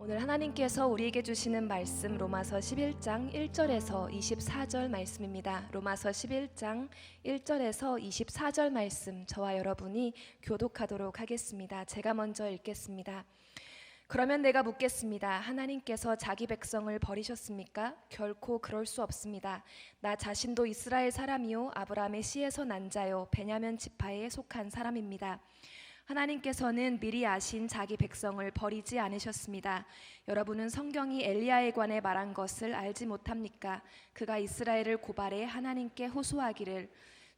오늘 하나님께서 우리에게 주시는 말씀 로마서 11장 1절에서 24절 말씀입니다. 로마서 11장 1절에서 24절 말씀 저와 여러분이 교독하도록 하겠습니다. 제가 먼저 읽겠습니다. 그러면 내가 묻겠습니다. 하나님께서 자기 백성을 버리셨습니까? 결코 그럴 수 없습니다. 나 자신도 이스라엘 사람이요 아브라함의 씨에서 난 자요 베냐민 지파에 속한 사람입니다. 하나님께서는 미리 아신 자기 백성을 버리지 않으셨습니다. 여러분은 성경이 엘리야에 관해 말한 것을 알지 못합니까? 그가 이스라엘을 고발해 하나님께 호소하기를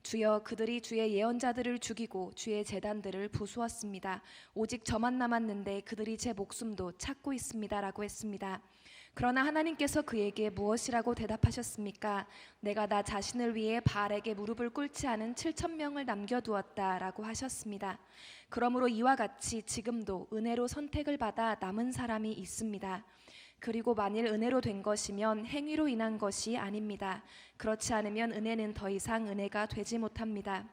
주여 그들이 주의 예언자들을 죽이고 주의 제단들을 부수었습니다. 오직 저만 남았는데 그들이 제 목숨도 찾고 있습니다 라고 했습니다. 그러나 하나님께서 그에게 무엇이라고 대답하셨습니까? 내가 나 자신을 위해 바알에게 무릎을 꿇지 않은 7,000명을 남겨두었다 라고 하셨습니다. 그러므로 이와 같이 지금도 은혜로 선택을 받아 남은 사람이 있습니다. 그리고 만일 은혜로 된 것이면 행위로 인한 것이 아닙니다. 그렇지 않으면 은혜는 더 이상 은혜가 되지 못합니다.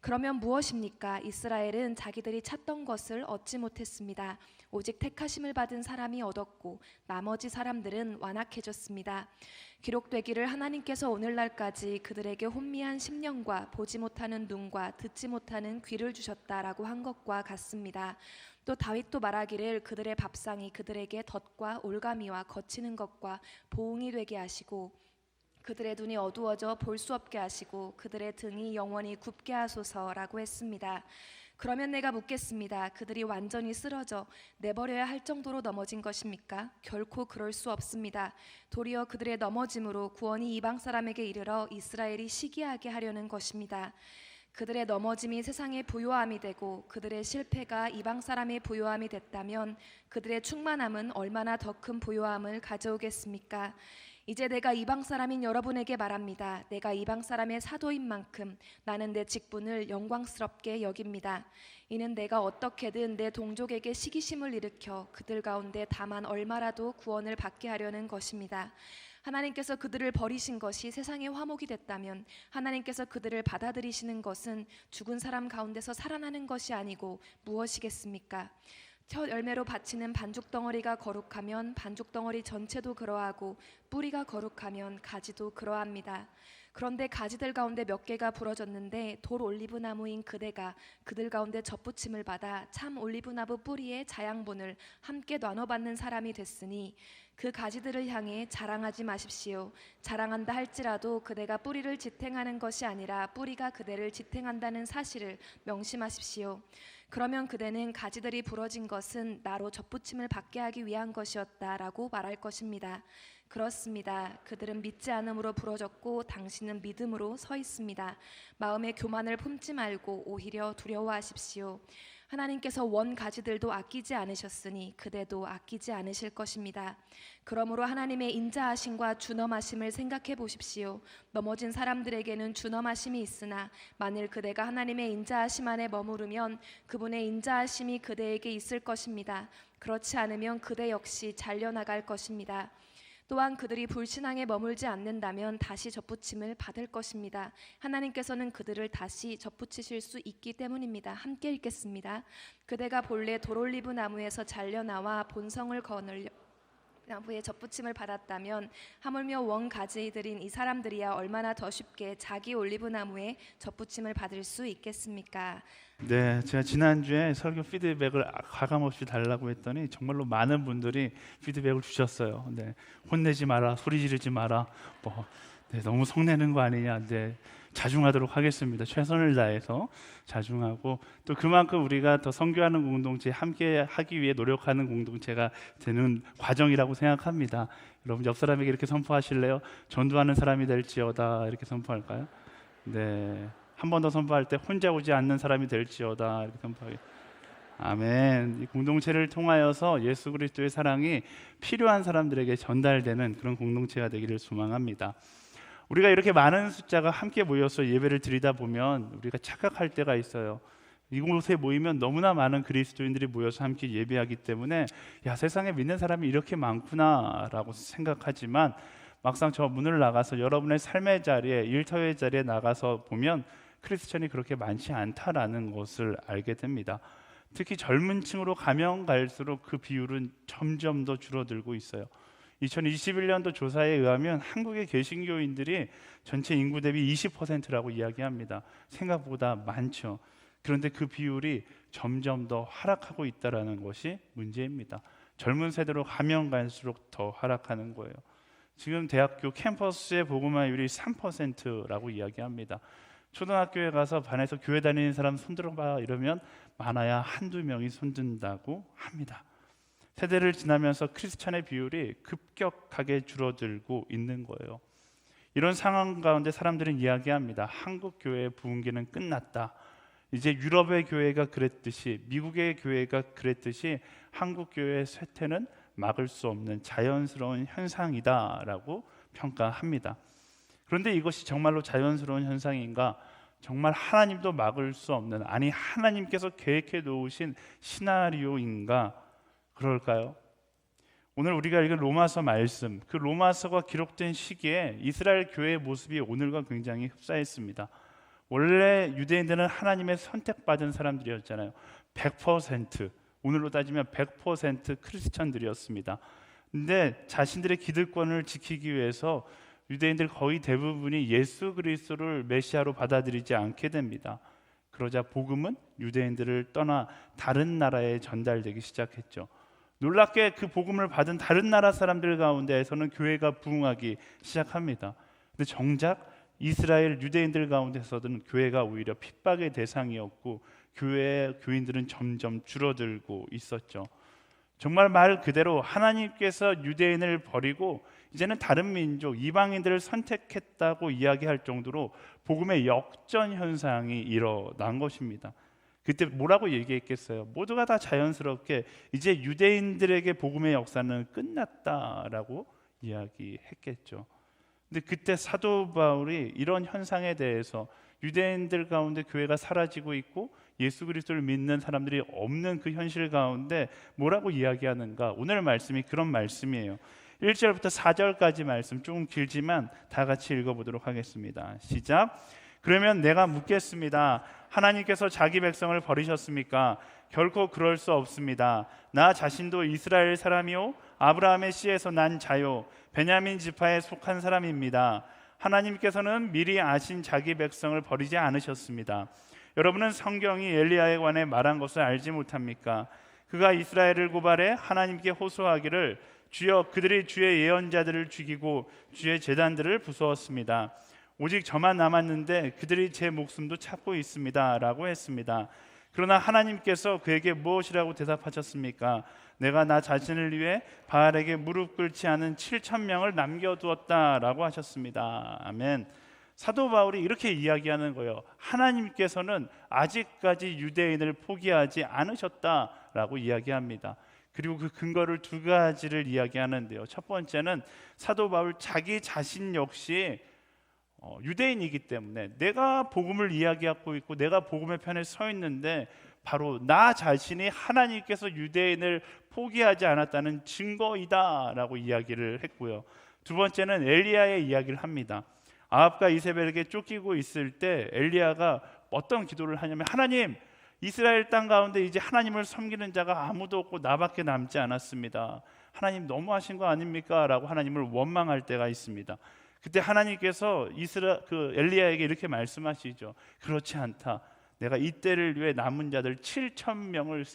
그러면 무엇입니까? 이스라엘은 자기들이 찾던 것을 얻지 못했습니다. 오직 택하심을 받은 사람이 얻었고 나머지 사람들은 완악해졌습니다. 기록되기를 하나님께서 오늘날까지 그들에게 혼미한 심령과 보지 못하는 눈과 듣지 못하는 귀를 주셨다라고 한 것과 같습니다. 또 다윗도 말하기를 그들의 밥상이 그들에게 덫과 올가미와 거치는 것과 보응이 되게 하시고 그들의 눈이 어두워져 볼 수 없게 하시고 그들의 등이 영원히 굽게 하소서라고 했습니다. 그러면 내가 묻겠습니다. 그들이 완전히 쓰러져 내버려야 할 정도로 넘어진 것입니까? 결코 그럴 수 없습니다. 도리어 그들의 넘어짐으로 구원이 이방 사람에게 이르러 이스라엘이 시기하게 하려는 것입니다. 그들의 넘어짐이 세상의 부요함이 되고 그들의 실패가 이방 사람의 부요함이 됐다면 그들의 충만함은 얼마나 더 큰 부요함을 가져오겠습니까? 이제 내가 이방 사람인 여러분에게 말합니다. 내가 이방 사람의 사도인 만큼 나는 내 직분을 영광스럽게 여깁니다. 이는 내가 어떻게든 내 동족에게 시기심을 일으켜 그들 가운데 다만 얼마라도 구원을 받게 하려는 것입니다. 하나님께서 그들을 버리신 것이 세상의 화목이 됐다면 하나님께서 그들을 받아들이시는 것은 죽은 사람 가운데서 살아나는 것이 아니고 무엇이겠습니까? 첫 열매로 바치는 반죽덩어리가 거룩하면 반죽덩어리 전체도 그러하고 뿌리가 거룩하면 가지도 그러합니다. 그런데 가지들 가운데 몇 개가 부러졌는데 돌 올리브 나무인 그대가 그들 가운데 접붙임을 받아 참 올리브 나무 뿌리의 자양분을 함께 나눠받는 사람이 됐으니 그 가지들을 향해 자랑하지 마십시오. 자랑한다 할지라도 그대가 뿌리를 지탱하는 것이 아니라 뿌리가 그대를 지탱한다는 사실을 명심하십시오. 그러면 그대는 가지들이 부러진 것은 나로 접붙임을 받게 하기 위한 것이었다라고 말할 것입니다. 그렇습니다. 그들은 믿지 않음으로 부러졌고 당신은 믿음으로 서 있습니다. 마음의 교만을 품지 말고 오히려 두려워하십시오. 하나님께서 원 가지들도 아끼지 않으셨으니 그대도 아끼지 않으실 것입니다. 그러므로 하나님의 인자하심과 준엄하심을 생각해 보십시오. 넘어진 사람들에게는 준엄하심이 있으나 만일 그대가 하나님의 인자하심 안에 머무르면 그분의 인자하심이 그대에게 있을 것입니다. 그렇지 않으면 그대 역시 잘려나갈 것입니다. 또한 그들이 불신앙에 머물지 않는다면 다시 접붙임을 받을 것입니다. 하나님께서는 그들을 다시 접붙이실 수 있기 때문입니다. 함께 읽겠습니다. 그대가 본래 돌올리브 나무에서 잘려나와 본성을 거느려 나무에 접붙임을 받았다면 하물며 원 가지들인 이 사람들이야 얼마나 더 쉽게 자기 올리브 나무에 접붙임을 받을 수 있겠습니까? 네, 제가 지난주에 설교 피드백을 가감없이 달라고 했더니 정말로 많은 분들이 피드백을 주셨어요. 네, 혼내지 마라, 소리 지르지 마라, 너무 성내는 거 아니냐. 네, 자중하도록 하겠습니다. 최선을 다해서 자중하고 또 그만큼 우리가 더 선교하는 공동체, 함께 하기 위해 노력하는 공동체가 되는 과정이라고 생각합니다. 여러분 옆 사람에게 이렇게 선포하실래요? 전도하는 사람이 될지어다 이렇게 선포할까요? 네. 한 번 더 선포할 때 혼자 오지 않는 사람이 될지어다 이렇게 선포하게. 아멘. 이 공동체를 통하여서 예수 그리스도의 사랑이 필요한 사람들에게 전달되는 그런 공동체가 되기를 소망합니다. 우리가 이렇게 많은 숫자가 함께 모여서 예배를 드리다 보면 우리가 착각할 때가 있어요. 이곳에 모이면 너무나 많은 그리스도인들이 모여서 함께 예배하기 때문에 세상에 믿는 사람이 이렇게 많구나라고 생각하지만 막상 저 문을 나가서 여러분의 삶의 자리에, 일터의 자리에 나가서 보면 크리스천이 그렇게 많지 않다라는 것을 알게 됩니다. 특히 젊은 층으로 가면 갈수록 그 비율은 점점 더 줄어들고 있어요. 2021년도 조사에 의하면 한국의 개신교인들이 전체 인구 대비 20%라고 이야기합니다. 생각보다 많죠. 그런데 그 비율이 점점 더 하락하고 있다는 것이 문제입니다. 젊은 세대로 가면 갈수록 더 하락하는 거예요. 지금 대학교 캠퍼스의 복음화율이 3%라고 이야기합니다. 초등학교에 가서 반에서 교회 다니는 사람 손들어봐 이러면 많아야 한두 명이 손든다고 합니다. 세대를 지나면서 크리스찬의 비율이 급격하게 줄어들고 있는 거예요. 이런 상황 가운데 사람들은 이야기합니다. 한국 교회의 부흥기는 끝났다. 이제 유럽의 교회가 그랬듯이, 미국의 교회가 그랬듯이 한국 교회의 쇠퇴는 막을 수 없는 자연스러운 현상이다라고 평가합니다. 그런데 이것이 정말로 자연스러운 현상인가? 정말 하나님도 막을 수 없는, 아니 하나님께서 계획해 놓으신 시나리오인가? 그럴까요? 오늘 우리가 읽은 로마서 말씀, 그 로마서가 기록된 시기에 이스라엘 교회의 모습이 오늘과 굉장히 흡사했습니다. 원래 유대인들은 하나님의 선택받은 사람들이었잖아요. 100%, 오늘로 따지면 100% 크리스천들이었습니다. 근데 자신들의 기득권을 지키기 위해서 유대인들 거의 대부분이 예수 그리스도를 메시아로 받아들이지 않게 됩니다. 그러자 복음은 유대인들을 떠나 다른 나라에 전달되기 시작했죠. 놀랍게 그 복음을 받은 다른 나라 사람들 가운데에서는 교회가 부흥하기 시작합니다. 근데 정작 이스라엘 유대인들 가운데서는 교회가 오히려 핍박의 대상이었고 교회의 교인들은 점점 줄어들고 있었죠. 정말 말 그대로 하나님께서 유대인을 버리고 이제는 다른 민족, 이방인들을 선택했다고 이야기할 정도로 복음의 역전 현상이 일어난 것입니다. 그때 뭐라고 얘기했겠어요? 모두가 다 자연스럽게 이제 유대인들에게 복음의 역사는 끝났다라고 이야기했겠죠. 근데 그때 사도 바울이 이런 현상에 대해서 유대인들 가운데 교회가 사라지고 있고 예수 그리스도를 믿는 사람들이 없는 그 현실 가운데 뭐라고 이야기하는가? 오늘 말씀이 그런 말씀이에요. 1절부터 4절까지 말씀, 조금 길지만 다 같이 읽어보도록 하겠습니다. 시작. 그러면 내가 묻겠습니다. 하나님께서 자기 백성을 버리셨습니까? 결코 그럴 수 없습니다. 나 자신도 이스라엘 사람이요 아브라함의 씨에서 난 자요 베냐민 지파에 속한 사람입니다. 하나님께서는 미리 아신 자기 백성을 버리지 않으셨습니다. 여러분은 성경이 엘리야에 관해 말한 것을 알지 못합니까? 그가 이스라엘을 고발해 하나님께 호소하기를 주여 그들이 주의 예언자들을 죽이고 주의 제단들을 부수었습니다. 오직 저만 남았는데 그들이 제 목숨도 찾고 있습니다 라고 했습니다. 그러나 하나님께서 그에게 무엇이라고 대답하셨습니까? 내가 나 자신을 위해 바알에게 무릎 꿇지 않은 7,000명을 남겨두었다라고 하셨습니다. 아멘. 사도 바울이 이렇게 이야기하는 거예요. 하나님께서는 아직까지 유대인을 포기하지 않으셨다라고 이야기합니다. 그리고 그 근거를 두 가지를 이야기하는데요. 첫 번째는 사도 바울 자기 자신 역시 유대인이기 때문에 내가 복음을 이야기하고 있고 내가 복음의 편에 서 있는데 바로 나 자신이 하나님께서 유대인을 포기하지 않았다는 증거이다라고 이야기를 했고요. 두 번째는 엘리야의 이야기를 합니다. 아합과 이세벨에게 쫓기고 있을 때 엘리야가 어떤 기도를 하냐면 하나님, 이스라엘 땅 가운데 이제 하나님을 섬기는 자가 아무도 없고 나밖에 남지 않았습니다. 하나님 너무하신 거 아닙니까? 라고 하나님을 원망할 때가 있습니다. 그때 하나님께서 엘리야에게 이렇게 말씀하시죠. 그렇지 않다. 내가 이때를 위해 남은 자들 7,000명을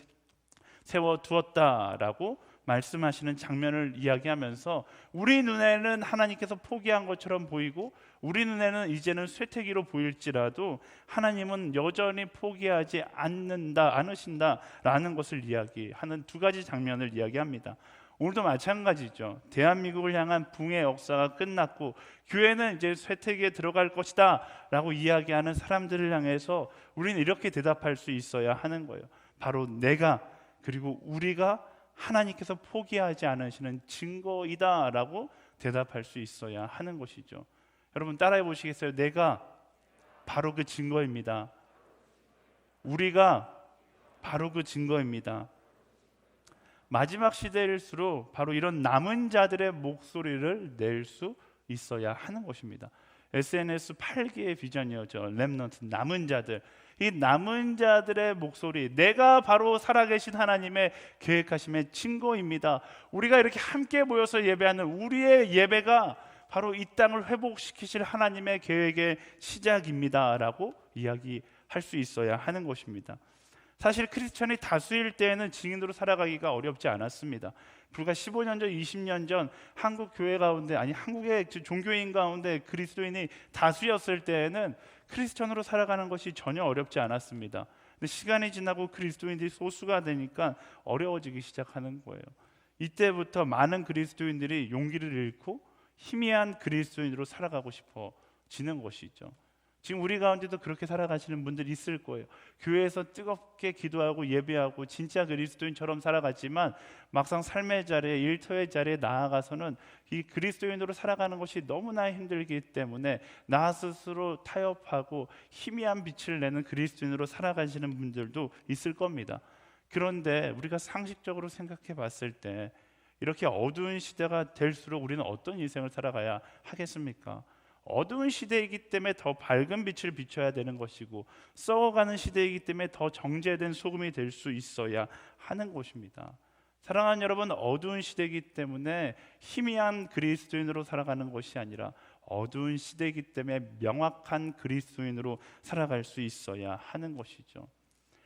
세워두었다라고 말씀하시는 장면을 이야기하면서 우리 눈에는 하나님께서 포기한 것처럼 보이고 우리 눈에는 이제는 쇠퇴기로 보일지라도 하나님은 여전히 포기하지 않으신다라는 것을 이야기하는 두 가지 장면을 이야기합니다. 오늘도 마찬가지죠. 대한민국을 향한 붕의 역사가 끝났고 교회는 이제 쇠퇴기에 들어갈 것이다 라고 이야기하는 사람들을 향해서 우리는 이렇게 대답할 수 있어야 하는 거예요. 바로 내가 그리고 우리가 하나님께서 포기하지 않으시는 증거이다 라고 대답할 수 있어야 하는 것이죠. 여러분 따라해 보시겠어요? 내가 바로 그 증거입니다. 우리가 바로 그 증거입니다. 마지막 시대일수록 바로 이런 남은 자들의 목소리를 낼 수 있어야 하는 것입니다. SNS 8기의 비전이었죠. 렘넌트, 남은 자들. 이 남은 자들의 목소리, 내가 바로 살아계신 하나님의 계획하심의 증거입니다. 우리가 이렇게 함께 모여서 예배하는 우리의 예배가 바로 이 땅을 회복시키실 하나님의 계획의 시작입니다 라고 이야기할 수 있어야 하는 것입니다. 사실 크리스천이 다수일 때에는 증인으로 살아가기가 어렵지 않았습니다. 불과 15년 전, 20년 전 한국 교회 가운데, 아니 한국의 종교인 가운데 그리스도인이 다수였을 때에는 크리스천으로 살아가는 것이 전혀 어렵지 않았습니다. 근데 시간이 지나고 그리스도인들이 소수가 되니까 어려워지기 시작하는 거예요. 이때부터 많은 그리스도인들이 용기를 잃고 희미한 그리스도인으로 살아가고 싶어지는 것이죠. 지금 우리 가운데도 그렇게 살아가시는 분들이 있을 거예요. 교회에서 뜨겁게 기도하고 예배하고 진짜 그리스도인처럼 살아가지만 막상 삶의 자리에, 일터의 자리에 나아가서는 이 그리스도인으로 살아가는 것이 너무나 힘들기 때문에 나 스스로 타협하고 희미한 빛을 내는 그리스도인으로 살아가시는 분들도 있을 겁니다. 그런데 우리가 상식적으로 생각해 봤을 때 이렇게 어두운 시대가 될수록 우리는 어떤 인생을 살아가야 하겠습니까? 어두운 시대이기 때문에 더 밝은 빛을 비춰야 되는 것이고, 썩어가는 시대이기 때문에 더 정제된 소금이 될 수 있어야 하는 것입니다. 사랑하는 여러분, 어두운 시대이기 때문에 희미한 그리스도인으로 살아가는 것이 아니라 어두운 시대이기 때문에 명확한 그리스도인으로 살아갈 수 있어야 하는 것이죠.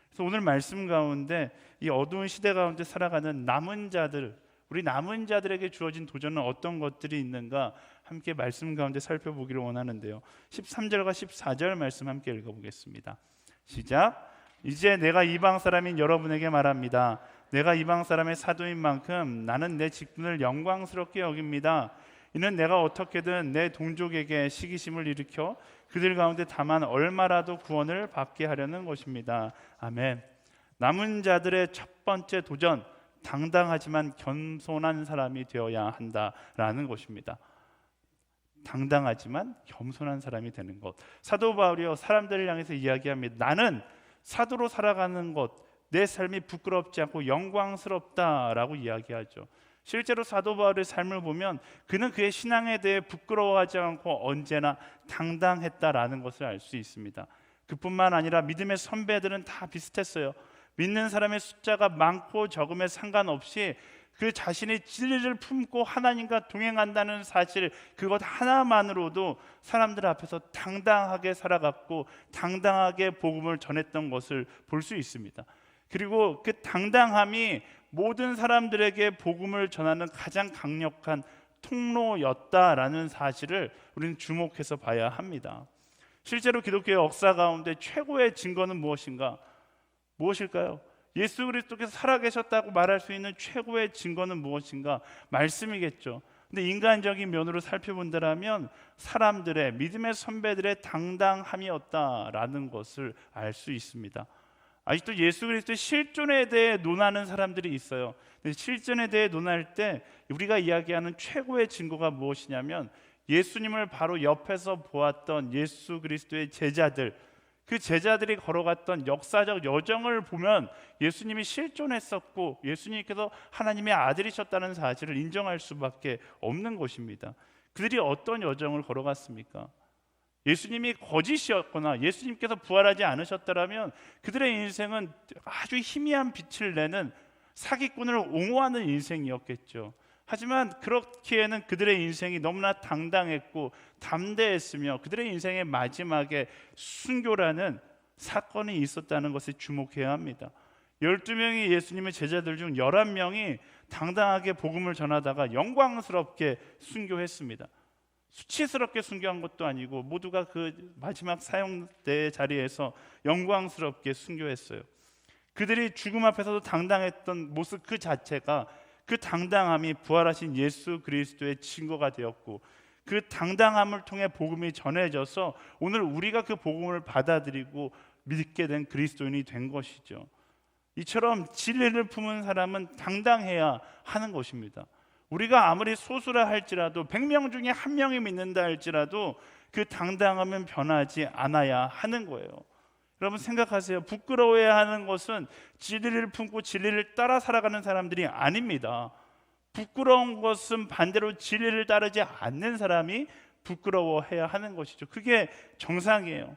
그래서 오늘 말씀 가운데 이 어두운 시대 가운데 살아가는 남은 자들, 우리 남은 자들에게 주어진 도전은 어떤 것들이 있는가 함께 말씀 가운데 살펴보기를 원하는데요. 13절과 14절 말씀 함께 읽어보겠습니다. 시작. 이제 내가 이방 사람인 여러분에게 말합니다. 내가 이방 사람의 사도인 만큼 나는 내 직분을 영광스럽게 여깁니다. 이는 내가 어떻게든 내 동족에게 시기심을 일으켜 그들 가운데 다만 얼마라도 구원을 받게 하려는 것입니다. 아멘. 남은 자들의 첫 번째 도전, 당당하지만 겸손한 사람이 되어야 한다라는 것입니다. 당당하지만 겸손한 사람이 되는 것. 사도 바울이요, 사람들을 향해서 이야기합니다. 나는 사도로 살아가는 것, 내 삶이 부끄럽지 않고 영광스럽다라고 이야기하죠. 실제로 사도 바울의 삶을 보면 그는 그의 신앙에 대해 부끄러워하지 않고 언제나 당당했다라는 것을 알 수 있습니다. 그뿐만 아니라 믿음의 선배들은 다 비슷했어요. 믿는 사람의 숫자가 많고 적음에 상관없이 그 자신의 진리를 품고 하나님과 동행한다는 사실, 그것 하나만으로도 사람들 앞에서 당당하게 살아갔고 당당하게 복음을 전했던 것을 볼 수 있습니다. 그리고 그 당당함이 모든 사람들에게 복음을 전하는 가장 강력한 통로였다라는 사실을 우리는 주목해서 봐야 합니다. 실제로 기독교의 역사 가운데 최고의 증거는 무엇일까요? 예수 그리스도께서 살아계셨다고 말할 수 있는 최고의 증거는 무엇인가? 말씀이겠죠. 근데 인간적인 면으로 살펴본다면 사람들의, 믿음의 선배들의 당당함이었다라는 것을 알 수 있습니다. 아직도 예수 그리스도의 실존에 대해 논하는 사람들이 있어요. 실존에 대해 논할 때 우리가 이야기하는 최고의 증거가 무엇이냐면 예수님을 바로 옆에서 보았던 예수 그리스도의 제자들, 그 제자들이 걸어갔던 역사적 여정을 보면 예수님이 실존했었고 예수님께서 하나님의 아들이셨다는 사실을 인정할 수밖에 없는 것입니다. 그들이 어떤 여정을 걸어갔습니까? 예수님이 거짓이었거나 예수님께서 부활하지 않으셨다면 그들의 인생은 아주 희미한 빛을 내는 사기꾼을 옹호하는 인생이었겠죠. 하지만 그렇기에는 그들의 인생이 너무나 당당했고 담대했으며 그들의 인생의 마지막에 순교라는 사건이 있었다는 것에 주목해야 합니다. 12명의 예수님의 제자들 중 11명이 당당하게 복음을 전하다가 영광스럽게 순교했습니다. 수치스럽게 순교한 것도 아니고 모두가 그 마지막 사형대의 자리에서 영광스럽게 순교했어요. 그들이 죽음 앞에서도 당당했던 모습 그 자체가, 그 당당함이 부활하신 예수 그리스도의 증거가 되었고 그 당당함을 통해 복음이 전해져서 오늘 우리가 그 복음을 받아들이고 믿게 된 그리스도인이 된 것이죠. 이처럼 진리를 품은 사람은 당당해야 하는 것입니다. 우리가 아무리 소수라 할지라도 100명 중에 1명이 믿는다 할지라도 그 당당함은 변하지 않아야 하는 거예요. 여러분 생각하세요. 부끄러워해야 하는 것은 진리를 품고 진리를 따라 살아가는 사람들이 아닙니다. 부끄러운 것은 반대로 진리를 따르지 않는 사람이 부끄러워해야 하는 것이죠. 그게 정상이에요.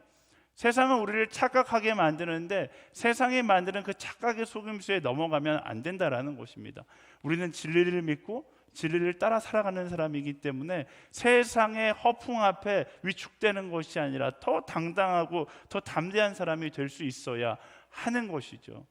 세상은 우리를 착각하게 만드는데 세상이 만드는 그 착각의 속임수에 넘어가면 안 된다라는 것입니다. 우리는 진리를 믿고 진리를 따라 살아가는 사람이기 때문에 세상의 허풍 앞에 위축되는 것이 아니라 더 당당하고 더 담대한 사람이 될 수 있어야 하는 것이죠.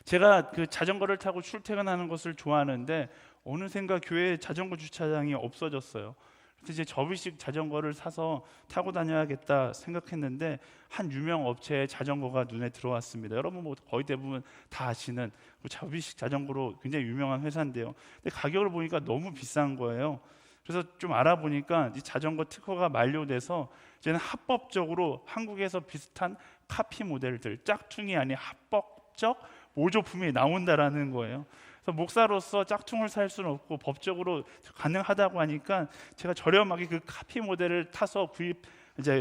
제가 그 자전거를 타고 출퇴근하는 것을 좋아하는데 어느샌가 교회에 자전거 주차장이 없어졌어요. 그래서 이제 접이식 자전거를 사서 타고 다녀야겠다 생각했는데 한 유명 업체의 자전거가 눈에 들어왔습니다. 여러분 뭐 거의 대부분 다 아시는 그 접이식 자전거로 굉장히 유명한 회사인데요. 근데 가격을 보니까 너무 비싼 거예요. 그래서 좀 알아보니까 이 자전거 특허가 만료돼서 이제는 합법적으로 한국에서 비슷한 카피 모델들, 짝퉁이 아닌 합법적 모조품이 나온다라는 거예요. 그래서 목사로서 짝퉁을 살 수는 없고 법적으로 가능하다고 하니까 제가 저렴하게 그 카피 모델을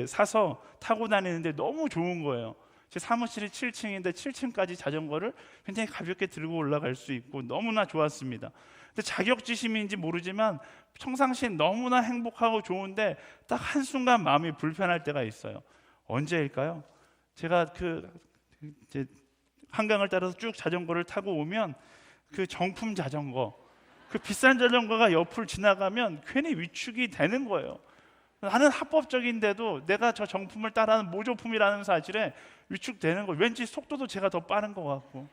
사서 타고 다니는데 너무 좋은 거예요. 제 사무실이 7층인데 7층까지 자전거를 굉장히 가볍게 들고 올라갈 수 있고 너무나 좋았습니다. 근데 자격지심인지 모르지만 평상시에 너무나 행복하고 좋은데 딱 한순간 마음이 불편할 때가 있어요. 언제일까요? 제가 이제 한강을 따라서 쭉 자전거를 타고 오면 그 정품 자전거, 그 비싼 자전거가 옆을 지나가면 괜히 위축이 되는 거예요. 나는 합법적인데도 내가 저 정품을 따라하는 모조품이라는 사실에 위축되는 거예요. 왠지 속도도 제가 더 빠른 것 같고.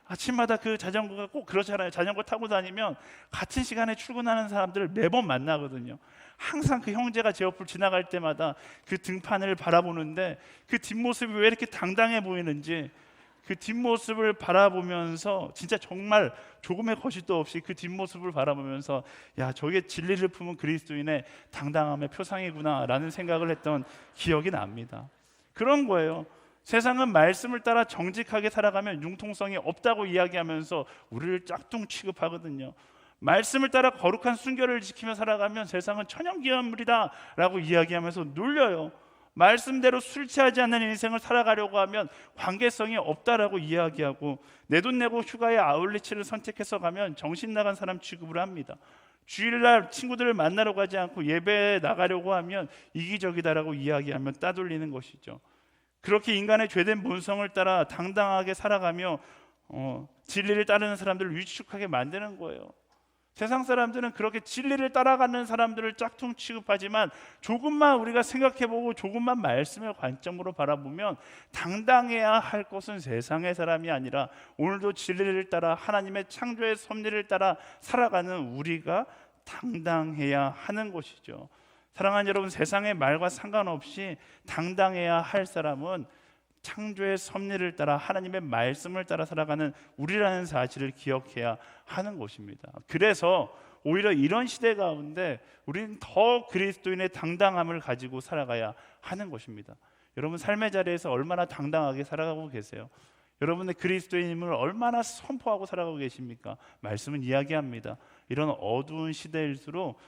아침마다 그 자전거가 꼭 그렇잖아요. 자전거 타고 다니면 같은 시간에 출근하는 사람들을 매번 만나거든요. 항상 그 형제가 제 옆을 지나갈 때마다 그 등판을 바라보는데 그 뒷모습이 왜 이렇게 당당해 보이는지, 그 뒷모습을 바라보면서 진짜 정말 조금의 거짓도 없이 그 뒷모습을 바라보면서 야, 저게 진리를 품은 그리스도인의 당당함의 표상이구나 라는 생각을 했던 기억이 납니다. 그런 거예요. 세상은 말씀을 따라 정직하게 살아가면 융통성이 없다고 이야기하면서 우리를 짝퉁 취급하거든요. 말씀을 따라 거룩한 순결을 지키며 살아가면 세상은 천연기념물이다 라고 이야기하면서 놀려요. 말씀대로 술 취하지 않는 인생을 살아가려고 하면 관계성이 없다라고 이야기하고, 내 돈 내고 휴가에 아울리치를 선택해서 가면 정신 나간 사람 취급을 합니다. 주일날 친구들을 만나러 가지 않고 예배에 나가려고 하면 이기적이다라고 이야기하면 따돌리는 것이죠. 그렇게 인간의 죄된 본성을 따라 당당하게 살아가며 진리를 따르는 사람들을 위축하게 만드는 거예요. 세상 사람들은 그렇게 진리를 따라가는 사람들을 짝퉁 취급하지만 조금만 우리가 생각해보고 조금만 말씀의 관점으로 바라보면 당당해야 할 것은 세상의 사람이 아니라 오늘도 진리를 따라 하나님의 창조의 섭리를 따라 살아가는 우리가 당당해야 하는 것이죠. 사랑하는 여러분, 세상의 말과 상관없이 당당해야 할 사람은 창조의 섭리를 따라 하나님의 말씀을 따라 살아가는 우리라는 사실을 기억해야 하는 것입니다. 그래서 오히려 이런 시대 가운데 우리는 더 그리스도인의 당당함을 가지고 살아가야 하는 것입니다. 여러분 삶의 자리에서 얼마나 당당하게 살아가고 계세요? 여러분의 그리스도인임을 얼마나 선포하고 살아가고 계십니까? 말씀은 이야기합니다. 이런 어두운 시대일수록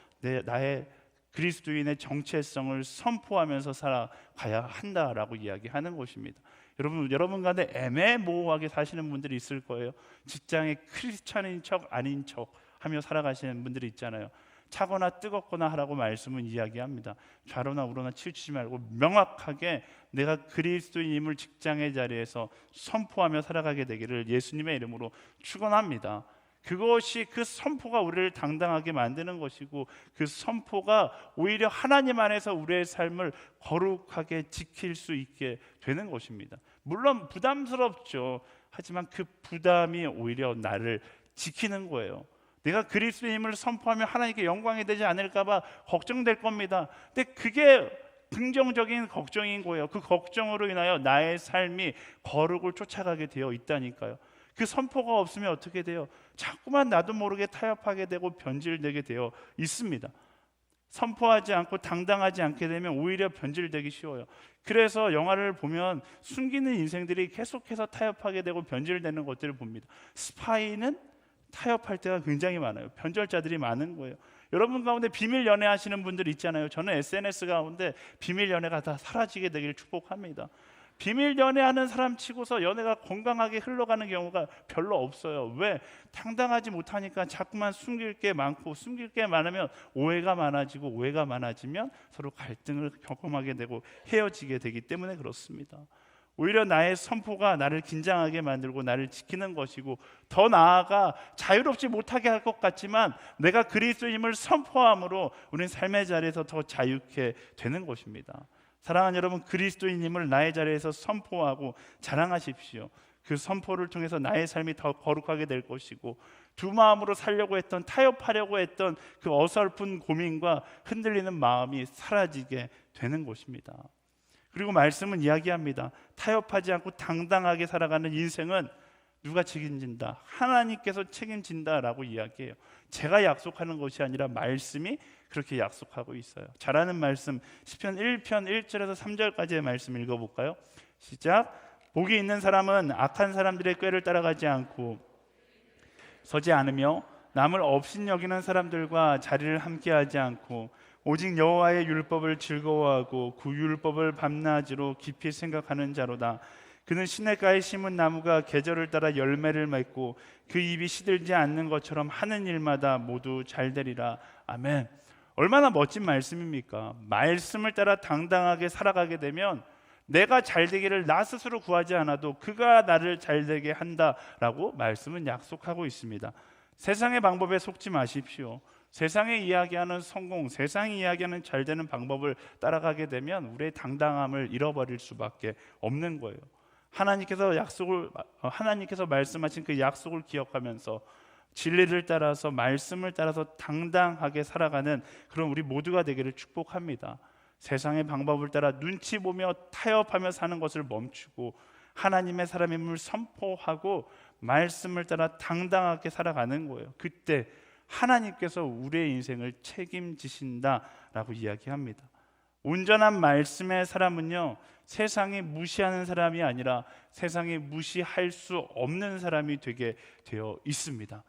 나의 그리스도인의 정체성을 선포하면서 살아가야 한다라고 이야기하는 것입니다. 여러분 가운데 애매모호하게 사시는 분들이 있을 거예요. 직장에 크리스찬인 척 아닌 척 하며 살아가시는 분들이 있잖아요. 차거나 뜨겁거나 하라고 말씀은 이야기합니다. 좌로나 우로나 치우치지 말고 명확하게 내가 그리스도인임을 직장의 자리에서 선포하며 살아가게 되기를 예수님의 이름으로 축원합니다. 그것이, 그 선포가 우리를 당당하게 만드는 것이고, 그 선포가 오히려 하나님 안에서 우리의 삶을 거룩하게 지킬 수 있게 되는 것입니다. 물론 부담스럽죠. 하지만 그 부담이 오히려 나를 지키는 거예요. 내가 그리스도임을 선포하면 하나님께 영광이 되지 않을까 봐 걱정될 겁니다. 근데 그게 긍정적인 걱정인 거예요. 그 걱정으로 인하여 나의 삶이 거룩을 쫓아가게 되어 있다니까요. 그 선포가 없으면 어떻게 돼요? 자꾸만 나도 모르게 타협하게 되고 변질되게 되어 있습니다. 선포하지 않고 당당하지 않게 되면 오히려 변질되기 쉬워요. 그래서 영화를 보면 숨기는 인생들이 계속해서 타협하게 되고 변질되는 것들을 봅니다. 스파이는 타협할 때가 굉장히 많아요. 변절자들이 많은 거예요. 여러분 가운데 비밀 연애하시는 분들 있잖아요. 저는 SNS 가운데 비밀 연애가 다 사라지게 되기를 축복합니다. 비밀 연애하는 사람 치고서 연애가 건강하게 흘러가는 경우가 별로 없어요. 왜? 당당하지 못하니까 자꾸만 숨길 게 많고, 숨길 게 많으면 오해가 많아지고, 오해가 많아지면 서로 갈등을 경험하게 되고 헤어지게 되기 때문에 그렇습니다. 오히려 나의 선포가 나를 긴장하게 만들고 나를 지키는 것이고, 더 나아가 자유롭지 못하게 할 것 같지만 내가 그리스도임을 선포함으로 우리는 삶의 자리에서 더 자유케 되는 것입니다. 사랑하는 여러분, 그리스도인임을 나의 자리에서 선포하고 자랑하십시오. 그 선포를 통해서 나의 삶이 더 거룩하게 될 것이고, 두 마음으로 살려고 했던, 타협하려고 했던 그 어설픈 고민과 흔들리는 마음이 사라지게 되는 것입니다. 그리고 말씀은 이야기합니다. 타협하지 않고 당당하게 살아가는 인생은 누가 책임진다? 하나님께서 책임진다라고 이야기해요. 제가 약속하는 것이 아니라 말씀이 그렇게 약속하고 있어요. 잘하는 말씀, 시편 1편 1절에서 3절까지의 말씀 읽어볼까요? 시작. 복이 있는 사람은 악한 사람들의 꾀를 따라가지 않고 서지 않으며 남을 업신여기는 사람들과 자리를 함께하지 않고 오직 여호와의 율법을 즐거워하고 그 율법을 밤낮으로 깊이 생각하는 자로다. 그는 시냇가에 심은 나무가 계절을 따라 열매를 맺고 그 잎이 시들지 않는 것처럼 하는 일마다 모두 잘 되리라. 아멘. 얼마나 멋진 말씀입니까? 말씀을 따라 당당하게 살아가게 되면 내가 잘 되기를 나 스스로 구하지 않아도 그가 나를 잘 되게 한다라고 말씀은 약속하고 있습니다. 세상의 방법에 속지 마십시오. 세상이 이야기하는 성공, 세상이 이야기하는 잘 되는 방법을 따라가게 되면 우리의 당당함을 잃어버릴 수밖에 없는 거예요. 하나님께서 말씀하신 그 약속을 기억하면서 진리를 따라서, 말씀을 따라서 당당하게 살아가는 그런 우리 모두가 되기를 축복합니다. 세상의 방법을 따라 눈치 보며 타협하며 사는 것을 멈추고 하나님의 사람임을 선포하고 말씀을 따라 당당하게 살아가는 거예요. 그때 하나님께서 우리의 인생을 책임지신다라고 이야기합니다. 온전한 말씀의 사람은요, 세상이 무시하는 사람이 아니라 세상이 무시할 수 없는 사람이 되게 되어 있습니다.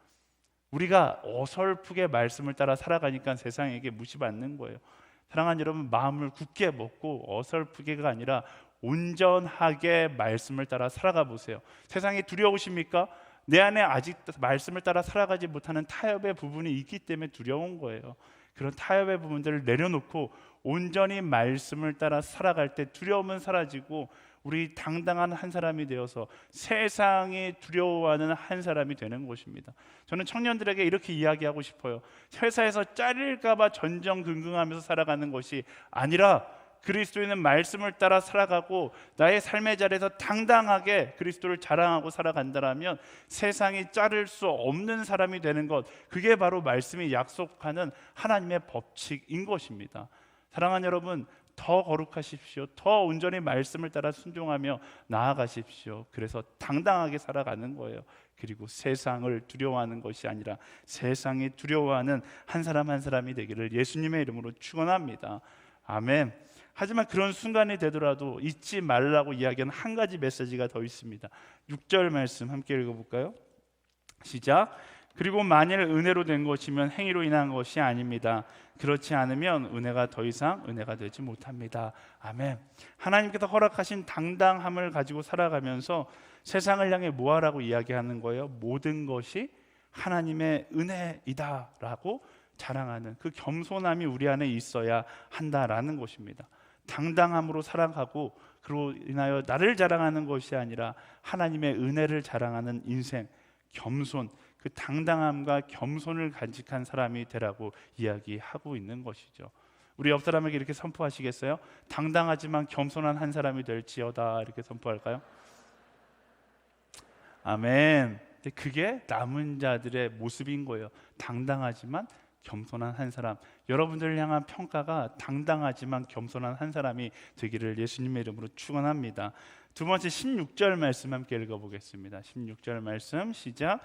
우리가 어설프게 말씀을 따라 살아가니까 세상에게 무시받는 거예요. 사랑하는 여러분, 마음을 굳게 먹고 어설프게가 아니라 온전하게 말씀을 따라 살아가 보세요. 세상이 두려우십니까? 내 안에 아직 말씀을 따라 살아가지 못하는 타협의 부분이 있기 때문에 두려운 거예요. 그런 타협의 부분들을 내려놓고 온전히 말씀을 따라 살아갈 때 두려움은 사라지고 우리 당당한 한 사람이 되어서 세상이 두려워하는 한 사람이 되는 것입니다. 저는 청년들에게 이렇게 이야기하고 싶어요. 회사에서 잘릴까 봐 전전긍긍하면서 살아가는 것이 아니라 그리스도인은 말씀을 따라 살아가고 나의 삶의 자리에서 당당하게 그리스도를 자랑하고 살아간다면 세상이 자를 수 없는 사람이 되는 것, 그게 바로 말씀이 약속하는 하나님의 법칙인 것입니다. 사랑하는 여러분, 더 거룩하십시오. 더 온전히 말씀을 따라 순종하며 나아가십시오. 그래서 당당하게 살아가는 거예요. 그리고 세상을 두려워하는 것이 아니라 세상이 두려워하는 한 사람 한 사람이 되기를 예수님의 이름으로 축원합니다. 아멘. 하지만 그런 순간이 되더라도 잊지 말라고 이야기하는 한 가지 메시지가 더 있습니다. 6절 말씀 함께 읽어볼까요? 시작. 그리고 만일 은혜로 된 것이면 행위로 인한 것이 아닙니다. 그렇지 않으면 은혜가 더 이상 은혜가 되지 못합니다. 아멘. 하나님께서 허락하신 당당함을 가지고 살아가면서 세상을 향해 뭐하라고 이야기하는 거예요? 모든 것이 하나님의 은혜이다라고 자랑하는 그 겸손함이 우리 안에 있어야 한다라는 것입니다. 당당함으로 살아가고 그로 인하여 나를 자랑하는 것이 아니라 하나님의 은혜를 자랑하는 인생, 겸손, 그 당당함과 겸손을 간직한 사람이 되라고 이야기하고 있는 것이죠. 우리 옆 사람에게 이렇게 선포하시겠어요? 당당하지만 겸손한 한 사람이 될지어다, 이렇게 선포할까요? 아멘. 그게 남은 자들의 모습인 거예요. 당당하지만 겸손한 한 사람. 여러분들을 향한 평가가 당당하지만 겸손한 한 사람이 되기를 예수님의 이름으로 축원합니다. 두 번째 16절 말씀 함께 읽어보겠습니다. 16절 말씀 시작.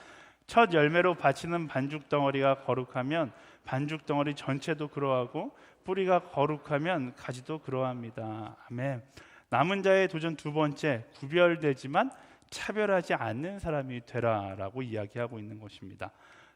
첫 열매로 바치는 반죽 덩어리가 거룩하면 반죽 덩어리 전체도 그러하고 뿌리가 거룩하면 가지도 그러합니다. 아멘. 남은 자의 도전 두 번째, 구별되지만 차별하지 않는 사람이 되라라고 이야기하고 있는 것입니다.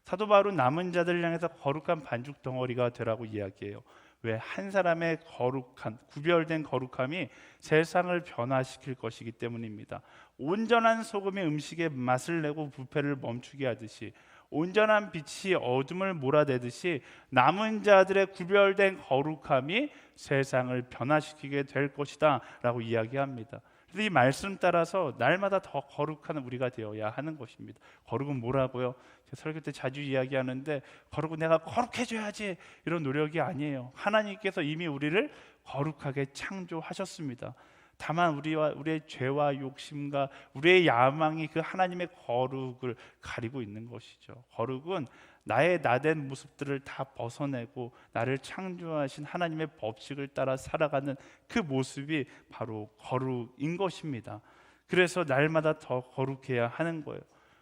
사도 바울은 남은 자들을 향해서 거룩한 반죽 덩어리가 되라고 이야기해요. 왜? 한 사람의 거룩한, 구별된 거룩함이 세상을 변화시킬 것이기 때문입니다. 온전한 소금이 음식의 맛을 내고 부패를 멈추게 하듯이, 온전한 빛이 어둠을 몰아내듯이 남은 자들의 구별된 거룩함이 세상을 변화시키게 될 것이다 라고 이야기합니다. 그래서 이 말씀 따라서 날마다 더 거룩한 우리가 되어야 하는 것입니다. 거룩은 뭐라고요? 제가 설교 때 자주 이야기하는데, 거룩은 내가 거룩해져야지 이런 노력이 아니에요. 하나님께서 이미 우리를 거룩하게 창조하셨습니다. 다만 우리의 죄와 욕심과 우리의 야망이 그 하나님의 거룩을 가리고 있는 것이죠. 거룩은 나의 나된 모습들을 다 벗어내고 나를 창조하신 하나님의 법칙을 따라 살아가는 그 모습이 바로 거룩인 것입니다. 그래서 날마다 더 거룩해야 하는 거예요.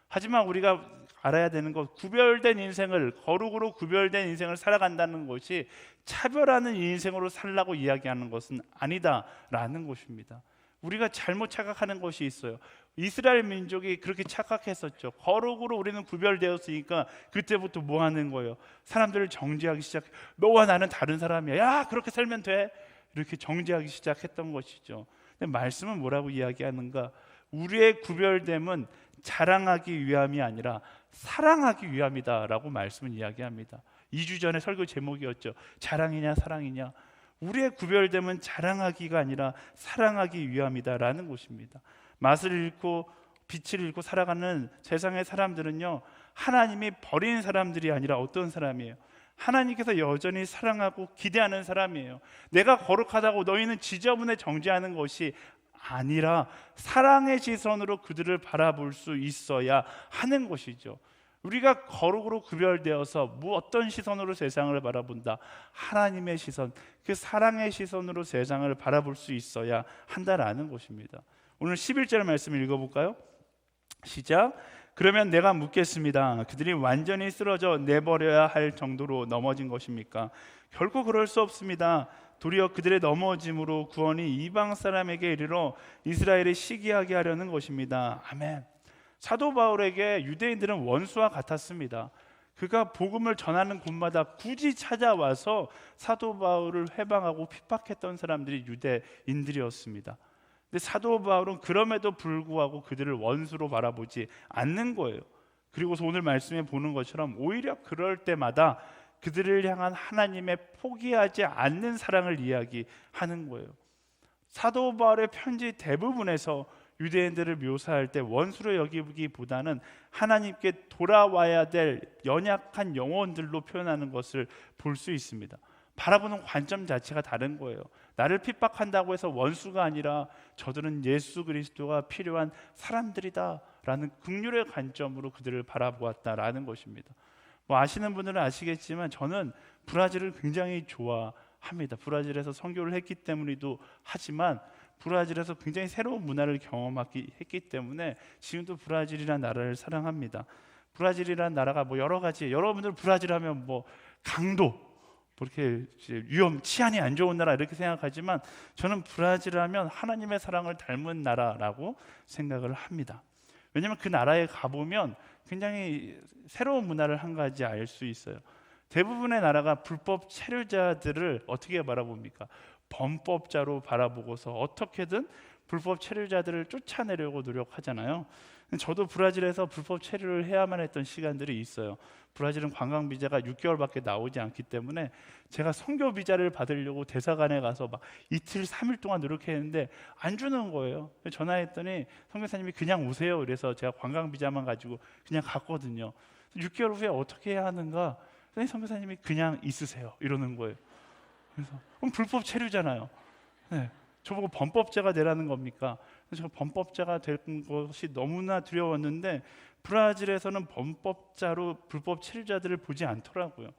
하지만 우리가 알아야 되는 것, 구별된 인생을, 거룩으로 구별된 인생을 살아간다는 것이 차별하는 인생으로 살라고 이야기하는 것은 아니다라는 것입니다. 우리가 잘못 착각하는 것이 있어요. 이스라엘 민족이 그렇게 착각했었죠. 거룩으로 우리는 구별되었으니까 그때부터 뭐 하는 거예요? 사람들을 정죄하기 시작해. 너와 나는 다른 사람이야. 야, 그렇게 살면 돼. 이렇게 정죄하기 시작했던 것이죠. 근데 말씀은 뭐라고 이야기하는가? 우리의 구별됨은 자랑하기 위함이 아니라 사랑하기 위함이다라고 말씀은 이야기합니다. 2주 전에 설교 제목이었죠. 자랑이냐 사랑이냐. 우리의 구별됨은 자랑하기가 아니라 사랑하기 위함이다라는 것입니다. 맛을 잃고 빛을 잃고 살아가는 세상의 사람들은요, 하나님이 버린 사람들이 아니라 어떤 사람이에요? 하나님께서 여전히 사랑하고 기대하는 사람이에요. 내가 거룩하다고 너희는 지저분해 정죄하는 것이 아니라 사랑의 시선으로 그들을 바라볼 수 있어야 하는 것이죠. 우리가 거룩으로 구별되어서 어떤 시선으로 세상을 바라본다? 하나님의 시선, 그 사랑의 시선으로 세상을 바라볼 수 있어야 한다라는 것입니다. 오늘 11절 말씀을 읽어볼까요? 시작. 그러면 내가 묻겠습니다. 그들이 완전히 쓰러져 내버려야 할 정도로 넘어진 것입니까? 결코 그럴 수 없습니다. 도리어 그들의 넘어짐으로 구원이 이방 사람에게 이르러 이스라엘을 시기하게 하려는 것입니다. 아멘. 사도 바울에게 유대인들은 원수와 같았습니다. 그가 복음을 전하는 곳마다 굳이 찾아와서 사도 바울을 회방하고 핍박했던 사람들이 유대인들이었습니다. 근데 사도 바울은 그럼에도 불구하고 그들을 원수로 바라보지 않는 거예요. 그리고서 오늘 말씀에 보는 것처럼 오히려 그럴 때마다 그들을 향한 하나님의 포기하지 않는 사랑을 이야기하는 거예요. 사도 바울의 편지 대부분에서 유대인들을 묘사할 때 원수로 여기기보다는 하나님께 돌아와야 될 연약한 영혼들로 표현하는 것을 볼 수 있습니다. 바라보는 관점 자체가 다른 거예요. 나를 핍박한다고 해서 원수가 아니라 저들은 예수 그리스도가 필요한 사람들이다라는 긍휼의 관점으로 그들을 바라보았다라는 것입니다. 아시는 분들은 아시겠지만 저는 브라질을 굉장히 좋아합니다. 브라질에서 선교를 했기 때문이기도 하지만 브라질에서 굉장히 새로운 문화를 경험했기 때문에 지금도 브라질이라는 나라를 사랑합니다. 브라질이라는 나라가 여러 가지, 여러분들 브라질 하면 강도, 이렇게 치안이 안 좋은 나라 이렇게 생각하지만 저는 브라질 하면 하나님의 사랑을 닮은 나라라고 생각을 합니다. 왜냐하면 그 나라에 가보면 굉장히 새로운 문화를 한 가지 알 수 있어요. 대부분의 나라가 불법 체류자들을 어떻게 바라봅니까? 범법자로 바라보고서 어떻게든 불법 체류자들을 쫓아내려고 노력하잖아요. 저도 브라질에서 불법 체류를 해야만 했던 시간들이 있어요. 브라질은 관광 비자가 6개월밖에 나오지 않기 때문에 제가 선교 비자를 받으려고 대사관에 가서 이틀 3일 동안 노력했는데 안 주는 거예요. 전화했더니 선교사님이 그냥 오세요. 그래서 제가 관광 비자만 가지고 그냥 갔거든요. 6개월 후에 어떻게 해야 하는가? 선교사님이 그냥 있으세요 이러는 거예요. 그래서 그럼 불법 체류잖아요. 네, 저보고 범법자가 되라는 겁니까? 제가 범법자가 될 것이 너무나 두려웠는데 브라질에서는 범법자로 불법 체류자들을 보지 않더라고요.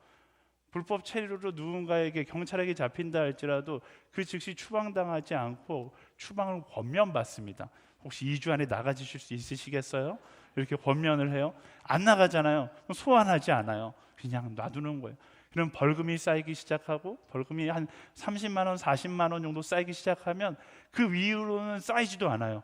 불법 체류로 누군가에게 경찰에게 잡힌다 할지라도 그 즉시 추방당하지 않고 추방을 권면받습니다. 혹시 2주 안에 나가주실 수 있으시겠어요? 이렇게 권면을 해요. 안 나가잖아요. 소환하지 않아요. 그냥 놔두는 거예요. 그럼 벌금이 쌓이기 시작하고 벌금이 한 30만 원, 40만 원 정도 쌓이기 시작하면 그 이후로는 쌓이지도 않아요.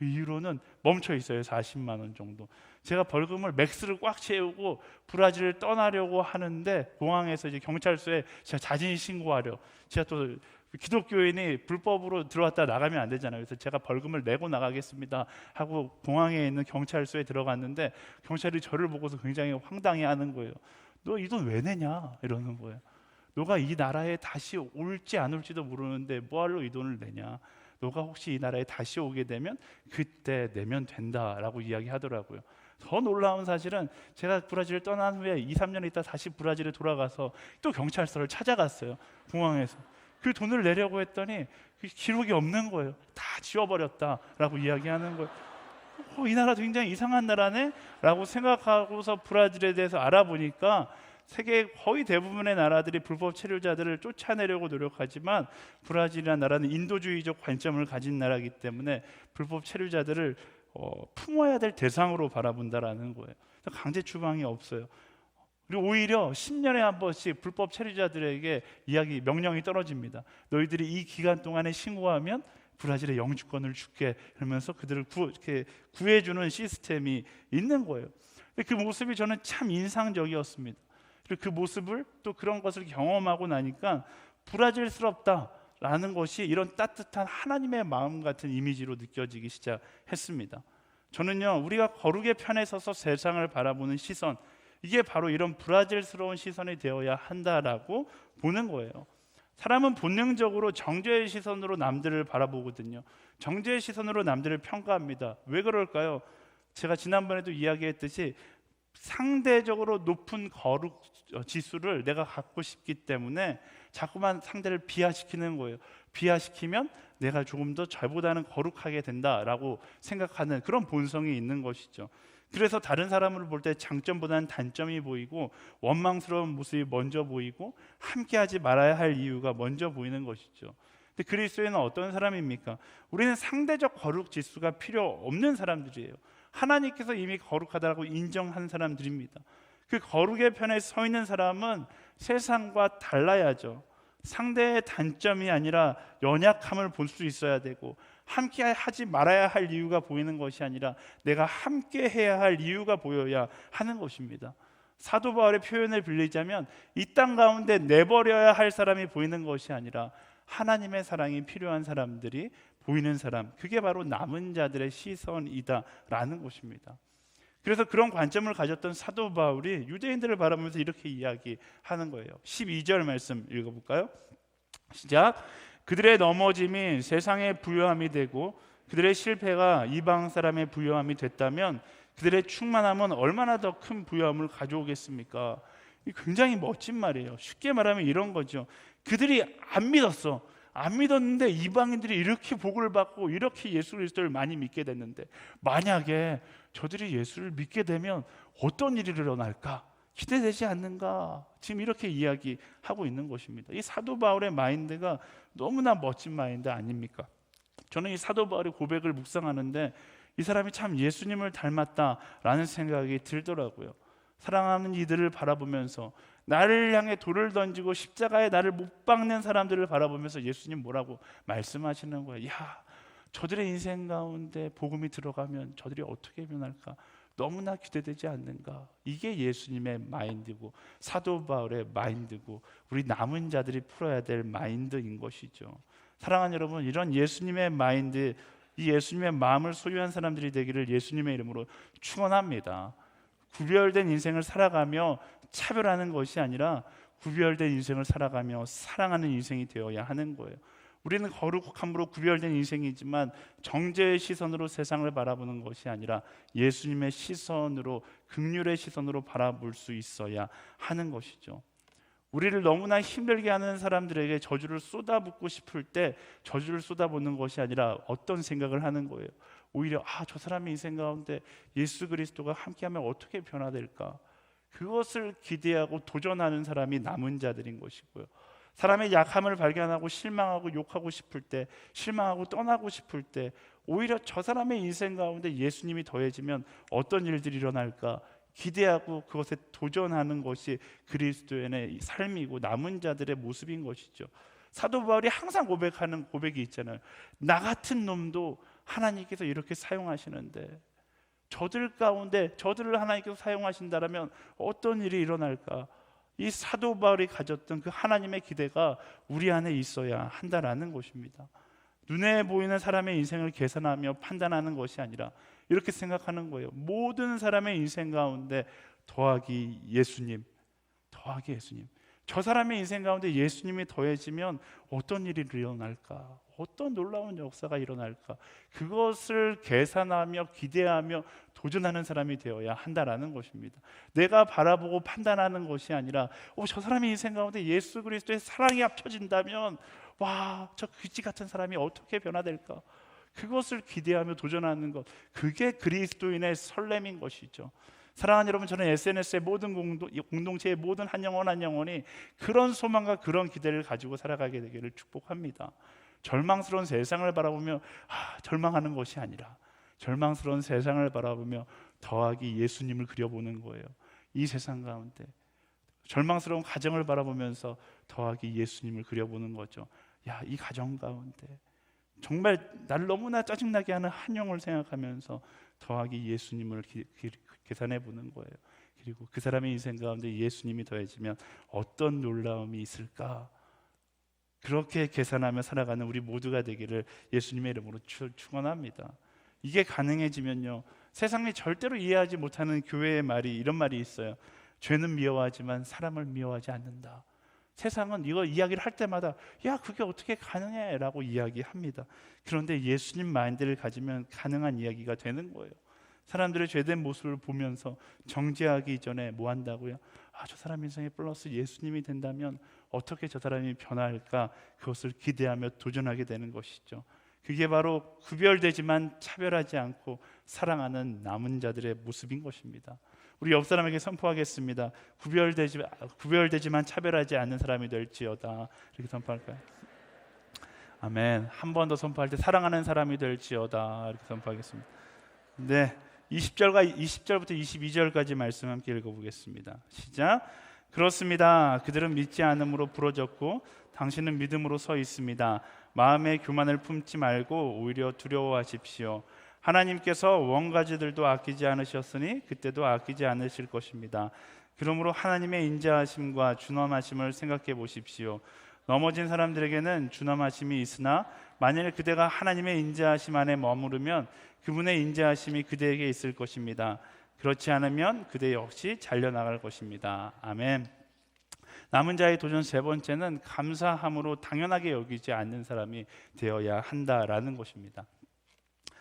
그 이후로는 멈춰 있어요. 40만 원 정도. 제가 벌금을 맥스를 꽉 채우고 브라질을 떠나려고 하는데 공항에서 이제 경찰서에 제가 자진 신고하려. 제가 또 기독교인이 불법으로 들어왔다 나가면 안 되잖아요. 그래서 제가 벌금을 내고 나가겠습니다 하고 공항에 있는 경찰서에 들어갔는데 경찰이 저를 보고서 굉장히 황당해하는 거예요. 너 이 돈 왜 내냐 이러는 거예요. 너가 이 나라에 다시 올지 안 올지도 모르는데 뭐하러 이 돈을 내냐. 너가 혹시 이 나라에 다시 오게 되면 그때 내면 된다라고 이야기하더라고요. 더 놀라운 사실은 제가 브라질을 떠난 후에 2, 3년 있다 다시 브라질에 돌아가서 또 경찰서를 찾아갔어요. 공항에서. 그 돈을 내려고 했더니 그 기록이 없는 거예요. 다 지워버렸다라고 이야기하는 거예요. 이 나라도 굉장히 이상한 나라네 라고 생각하고서 브라질에 대해서 알아보니까 세계 거의 대부분의 나라들이 불법 체류자들을 쫓아내려고 노력하지만 브라질이라는 나라는 인도주의적 관점을 가진 나라이기 때문에 불법 체류자들을 품어야 될 대상으로 바라본다라는 거예요. 강제 추방이 없어요. 그리고 오히려 10년에 한 번씩 불법 체류자들에게 명령이 떨어집니다. 너희들이 이 기간 동안에 신고하면 브라질의 영주권을 줄게 그러면서 그들을 구해주는 시스템이 있는 거예요. 그 모습이 저는 참 인상적이었습니다. 그리고 그 모습을 또 그런 것을 경험하고 나니까 브라질스럽다라는 것이 이런 따뜻한 하나님의 마음 같은 이미지로 느껴지기 시작했습니다. 저는요, 우리가 거룩의 편에 서서 세상을 바라보는 시선, 이게 바로 이런 브라질스러운 시선이 되어야 한다라고 보는 거예요. 사람은 본능적으로 정죄의 시선으로 남들을 바라보거든요. 정죄의 시선으로 남들을 평가합니다. 왜 그럴까요? 제가 지난번에도 이야기했듯이 상대적으로 높은 거룩 지수를 내가 갖고 싶기 때문에 자꾸만 상대를 비하시키는 거예요. 비하시키면 내가 조금 더 저보다는 거룩하게 된다라고 생각하는 그런 본성이 있는 것이죠. 그래서 다른 사람을 볼 때 장점보다는 단점이 보이고 원망스러운 모습이 먼저 보이고 함께하지 말아야 할 이유가 먼저 보이는 것이죠. 근데 그리스도인은 어떤 사람입니까? 우리는 상대적 거룩 지수가 필요 없는 사람들이에요. 하나님께서 이미 거룩하다고 인정한 사람들입니다. 그 거룩의 편에 서 있는 사람은 세상과 달라야죠. 상대의 단점이 아니라 연약함을 볼 수 있어야 되고 함께 하지 말아야 할 이유가 보이는 것이 아니라 내가 함께 해야 할 이유가 보여야 하는 것입니다. 사도 바울의 표현을 빌리자면 이 땅 가운데 내버려야 할 사람이 보이는 것이 아니라 하나님의 사랑이 필요한 사람들이 보이는 사람, 그게 바로 남은 자들의 시선이다라는 것입니다. 그래서 그런 관점을 가졌던 사도 바울이 유대인들을 바라보면서 이렇게 이야기하는 거예요. 12절 말씀 읽어볼까요? 시작. 그들의 넘어짐이 세상의 부요함이 되고 그들의 실패가 이방 사람의 부요함이 됐다면 그들의 충만함은 얼마나 더 큰 부요함을 가져오겠습니까? 굉장히 멋진 말이에요. 쉽게 말하면 이런 거죠. 그들이 안 믿었어. 안 믿었는데 이방인들이 이렇게 복을 받고 이렇게 예수 그리스도를 많이 믿게 됐는데 만약에 저들이 예수를 믿게 되면 어떤 일이 일어날까? 기대되지 않는가? 지금 이렇게 이야기하고 있는 것입니다. 이 사도 바울의 마인드가 너무나 멋진 마인드 아닙니까? 저는 이 사도 바울의 고백을 묵상하는데 이 사람이 참 예수님을 닮았다라는 생각이 들더라고요. 사랑하는 이들을 바라보면서 나를 향해 돌을 던지고 십자가에 나를 못 박는 사람들을 바라보면서 예수님 뭐라고 말씀하시는 거예요. 야, 저들의 인생 가운데 복음이 들어가면 저들이 어떻게 변할까? 너무나 기대되지 않는가? 이게 예수님의 마인드고 사도 바울의 마인드고 우리 남은 자들이 풀어야 될 마인드인 것이죠. 사랑하는 여러분, 이런 예수님의 마인드, 이 예수님의 마음을 소유한 사람들이 되기를 예수님의 이름으로 축원합니다. 구별된 인생을 살아가며 차별하는 것이 아니라 구별된 인생을 살아가며 사랑하는 인생이 되어야 하는 거예요. 우리는 거룩함으로 구별된 인생이지만 정죄의 시선으로 세상을 바라보는 것이 아니라 예수님의 시선으로, 긍휼의 시선으로 바라볼 수 있어야 하는 것이죠. 우리를 너무나 힘들게 하는 사람들에게 저주를 쏟아붓고 싶을 때 저주를 쏟아붓는 것이 아니라 어떤 생각을 하는 거예요. 오히려 저 사람의 인생 가운데 예수 그리스도가 함께하면 어떻게 변화될까? 그것을 기대하고 도전하는 사람이 남은 자들인 것이고요. 사람의 약함을 발견하고 실망하고 욕하고 싶을 때, 실망하고 떠나고 싶을 때 오히려 저 사람의 인생 가운데 예수님이 더해지면 어떤 일들이 일어날까 기대하고 그것에 도전하는 것이 그리스도인의 삶이고 남은 자들의 모습인 것이죠. 사도 바울이 항상 고백하는 고백이 있잖아요. 나 같은 놈도 하나님께서 이렇게 사용하시는데 저들 가운데 저들을 하나님께서 사용하신다면 어떤 일이 일어날까? 이 사도 바울이 가졌던 그 하나님의 기대가 우리 안에 있어야 한다라는 것입니다. 눈에 보이는 사람의 인생을 계산하며 판단하는 것이 아니라 이렇게 생각하는 거예요. 모든 사람의 인생 가운데 더하기 예수님, 더하기 예수님. 저 사람의 인생 가운데 예수님이 더해지면 어떤 일이 일어날까? 어떤 놀라운 역사가 일어날까? 그것을 계산하며 기대하며 도전하는 사람이 되어야 한다라는 것입니다. 내가 바라보고 판단하는 것이 아니라 저 사람의 인생 가운데 예수 그리스도의 사랑이 합쳐진다면 와, 저 그지 같은 사람이 어떻게 변화될까? 그것을 기대하며 도전하는 것, 그게 그리스도인의 설렘인 것이죠. 사랑하는 여러분, 저는 SNS의 모든 공동체의 모든 한 영혼 한 영혼이 그런 소망과 그런 기대를 가지고 살아가게 되기를 축복합니다. 절망스러운 세상을 바라보며 절망하는 것이 아니라 절망스러운 세상을 바라보며 더하기 예수님을 그려보는 거예요. 이 세상 가운데 절망스러운 가정을 바라보면서 더하기 예수님을 그려보는 거죠. 이 가정 가운데 정말 날 너무나 짜증나게 하는 한 영을 생각하면서 더하기 예수님을 계산해 보는 거예요. 그리고 그 사람의 인생 가운데 예수님이 더해지면 어떤 놀라움이 있을까? 그렇게 계산하며 살아가는 우리 모두가 되기를 예수님의 이름으로 축원합니다. 이게 가능해지면요, 세상이 절대로 이해하지 못하는 교회의 말이 이런 말이 있어요. 죄는 미워하지만 사람을 미워하지 않는다. 세상은 이거 이야기를 할 때마다 그게 어떻게 가능해? 라고 이야기합니다. 그런데 예수님 마인드를 가지면 가능한 이야기가 되는 거예요. 사람들의 죄된 모습을 보면서 정죄하기 전에 뭐 한다고요? 저 사람 인생에 플러스 예수님이 된다면 어떻게 저 사람이 변화할까? 그것을 기대하며 도전하게 되는 것이죠. 그게 바로 구별되지만 차별하지 않고 사랑하는 남은 자들의 모습인 것입니다. 우리 옆 사람에게 선포하겠습니다. 구별되지만 차별하지 않는 사람이 될지어다. 이렇게 선포할까요? 아멘. 한 번 더 선포할 때 사랑하는 사람이 될지어다. 이렇게 선포하겠습니다. 네, 20절부터 22절까지 말씀 함께 읽어보겠습니다. 시작. 그렇습니다. 그들은 믿지 않음으로 부러졌고 당신은 믿음으로 서 있습니다. 마음의 교만을 품지 말고 오히려 두려워하십시오. 하나님께서 원가지들도 아끼지 않으셨으니 그때도 아끼지 않으실 것입니다. 그러므로 하나님의 인자하심과 준엄하심을 생각해 보십시오. 넘어진 사람들에게는 준엄하심이 있으나 만일 그대가 하나님의 인자하심 안에 머무르면 그분의 인자하심이 그대에게 있을 것입니다. 그렇지 않으면 그대 역시 잘려나갈 것입니다. 아멘. 남은 자의 도전 세 번째는 감사함으로 당연하게 여기지 않는 사람이 되어야 한다라는 것입니다.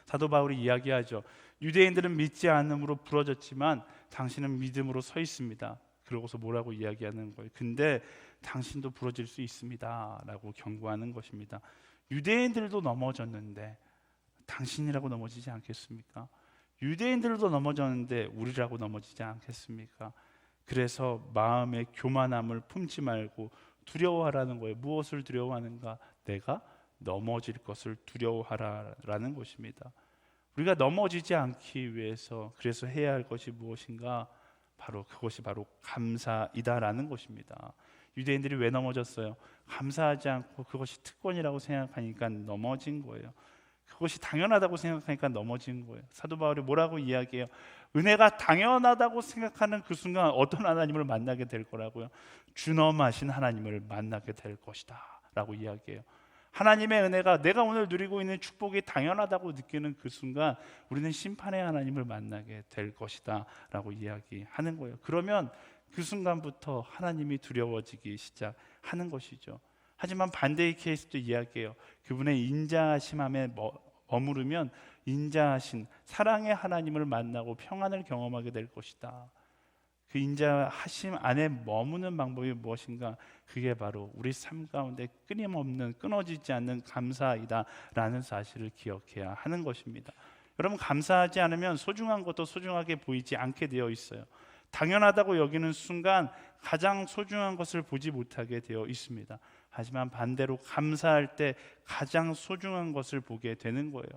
사도 바울이 이야기하죠. 유대인들은 믿지 않음으로 부러졌지만 당신은 믿음으로 서 있습니다. 그러고서 뭐라고 이야기하는 거예요? 근데 당신도 부러질 수 있습니다 라고 경고하는 것입니다. 유대인들도 넘어졌는데 당신이라고 넘어지지 않겠습니까? 유대인들도 넘어졌는데 우리라고 넘어지지 않겠습니까? 그래서 마음의 교만함을 품지 말고 두려워하라는 거예요. 무엇을 두려워하는가? 내가 넘어질 것을 두려워하라라는 것입니다. 우리가 넘어지지 않기 위해서 그래서 해야 할 것이 무엇인가? 그것이 바로 감사이다라는 것입니다. 유대인들이 왜 넘어졌어요? 감사하지 않고 그것이 특권이라고 생각하니까 넘어진 거예요. 그것이 당연하다고 생각하니까 넘어진 거예요. 사도 바울이 뭐라고 이야기해요? 은혜가 당연하다고 생각하는 그 순간 어떤 하나님을 만나게 될 거라고요? 준엄하신 하나님을 만나게 될 것이다 라고 이야기해요. 하나님의 은혜가 내가 오늘 누리고 있는 축복이 당연하다고 느끼는 그 순간 우리는 심판의 하나님을 만나게 될 것이다 라고 이야기하는 거예요. 그러면 그 순간부터 하나님이 두려워지기 시작하는 것이죠. 하지만 반대의 케이스도 이야기해요. 그분의 인자하심 안에 머무르면 인자하신 사랑의 하나님을 만나고 평안을 경험하게 될 것이다. 그 인자하심 안에 머무는 방법이 무엇인가? 그게 바로 우리 삶 가운데 끊임없는 끊어지지 않는 감사이다 라는 사실을 기억해야 하는 것입니다. 여러분, 감사하지 않으면 소중한 것도 소중하게 보이지 않게 되어 있어요. 당연하다고 여기는 순간 가장 소중한 것을 보지 못하게 되어 있습니다. 하지만 반대로 감사할 때 가장 소중한 것을 보게 되는 거예요.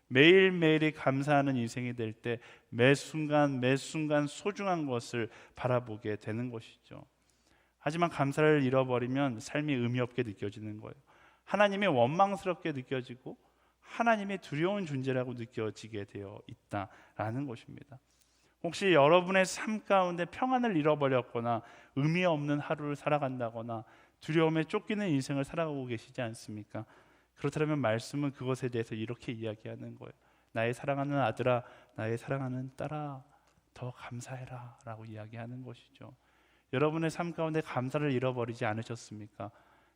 매일매일이 감사하는 인생이 될 때 매 순간 소중한 것을 바라보게 되는 것이죠. 하지만 감사를 잃어버리면 삶이 의미 없게 느껴지는 거예요. 하나님이 원망스럽게 느껴지고 하나님의 두려운 존재라고 느껴지게 되어 있다라는 것입니다. 혹시 여러분의 삶 가운데 평안을 잃어버렸거나 의미 없는 하루를 살아간다거나 두려움에 쫓기는 인생을 살아가고 계시지 않습니까? 그렇다면 말씀은 그것에 대해서 이렇게 이야기하는 거예요. 나의 사랑하는 아들아, 나의 사랑하는 딸아, 더 감사해라 라고 이야기하는 것이죠. 여러분의 삶 가운데 감사를 잃어버리지 않으셨습니까?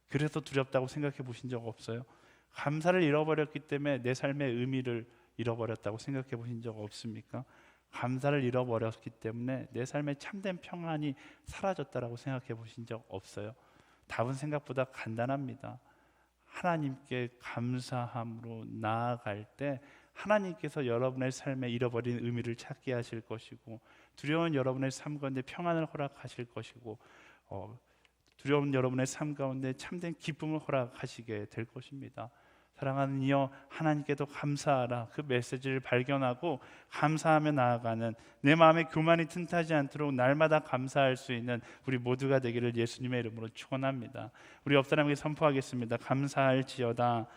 그래서 두렵다고 생각해 보신 적 없어요? 감사를 잃어버렸기 때문에 내 삶의 의미를 잃어버렸다고 생각해 보신 적 없습니까? 감사를 잃어버렸기 때문에 내 삶의 참된 평안이 사라졌다라고 생각해 보신 적 없어요? 답은 생각보다 간단합니다. 하나님께 감사함으로 나아갈 때 하나님께서 여러분의 삶에 잃어버린 의미를 찾게 하실 것이고, 두려운 여러분의 삶 가운데 평안을 허락하실 것이고, 두려운 여러분의 삶 가운데 참된 기쁨을 허락하시게 될 것입니다. 사랑하는 이여, 하나님께도 감사하라, 그 메시지를 발견하고 감사하며 나아가는 내 마음의 교만이 틈타지 않도록 날마다 감사할 수 있는 우리 모두가 되기를 예수님의 이름으로 축원합니다. 우리 옆 사람에게 선포하겠습니다. 감사할지어다.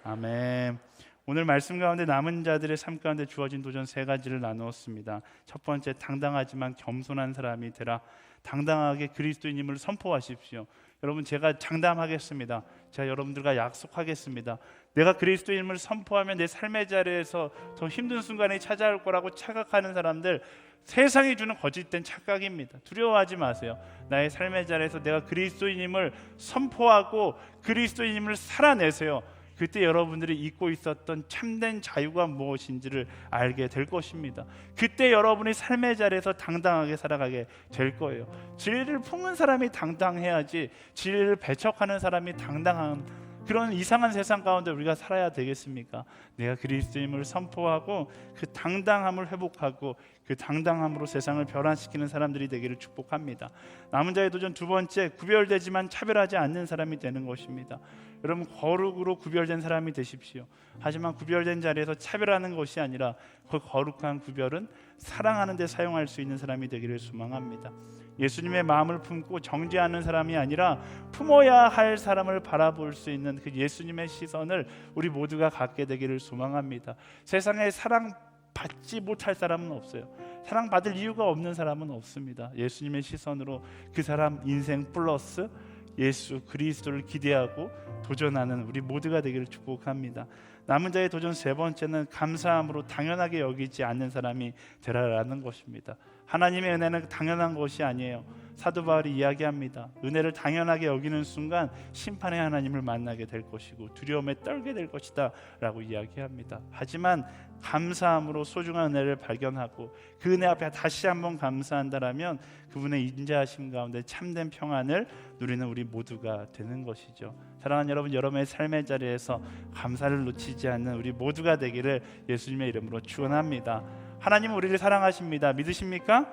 아멘. 오늘 말씀 가운데 남은 자들의 삶 가운데 주어진 도전 세 가지를 나누었습니다. 첫 번째, 당당하지만 겸손한 사람이 되라. 당당하게 그리스도인임을 선포하십시오. 여러분, 제가 장담하겠습니다. 제가 여러분들과 약속하겠습니다. 내가 그리스도인임을 선포하면 내 삶의 자리에서 더 힘든 순간이 찾아올 거라고 착각하는 사람들, 세상이 주는 거짓된 착각입니다. 두려워하지 마세요. 나의 삶의 자리에서 내가 그리스도인임을 선포하고 그리스도인임을 살아내세요. 그때 여러분들이 잊고 있었던 참된 자유가 무엇인지를 알게 될 것입니다. 그때 여러분이 삶의 자리에서 당당하게 살아가게 될 거예요. 진리를 품은 사람이 당당해야지, 진리를 배척하는 사람이 당당한 그런 이상한 세상 가운데 우리가 살아야 되겠습니까? 내가 그리스도임을 선포하고 그 당당함을 회복하고 그 당당함으로 세상을 변화시키는 사람들이 되기를 축복합니다. 남은 자의 도전 두 번째, 구별되지만 차별하지 않는 사람이 되는 것입니다. 여러분, 거룩으로 구별된 사람이 되십시오. 하지만 구별된 자리에서 차별하는 것이 아니라 그 거룩한 구별은 사랑하는 데 사용할 수 있는 사람이 되기를 소망합니다. 예수님의 마음을 품고 정죄하는 사람이 아니라 품어야 할 사람을 바라볼 수 있는 그 예수님의 시선을 우리 모두가 갖게 되기를 소망합니다. 세상에 사랑받지 못할 사람은 없어요. 사랑받을 이유가 없는 사람은 없습니다. 예수님의 시선으로 그 사람 인생 플러스 예수 그리스도를 기대하고 도전하는 우리 모두가 되기를 축복합니다. 남은 자의 도전 세 번째는 감사함으로 당연하게 여기지 않는 사람이 되라라는 것입니다. 하나님의 은혜는 당연한 것이 아니에요. 사도 바울이 이야기합니다. 은혜를 당연하게 여기는 순간 심판의 하나님을 만나게 될 것이고 두려움에 떨게 될 것이다 라고 이야기합니다. 하지만 감사함으로 소중한 은혜를 발견하고 그 은혜 앞에 다시 한번 감사한다라면 그분의 인자하심 가운데 참된 평안을 누리는 우리 모두가 되는 것이죠. 사랑하는 여러분, 여러분의 삶의 자리에서 감사를 놓치지 않는 우리 모두가 되기를 예수님의 이름으로 축원합니다. 하나님은 우리를 사랑하십니다. 믿으십니까?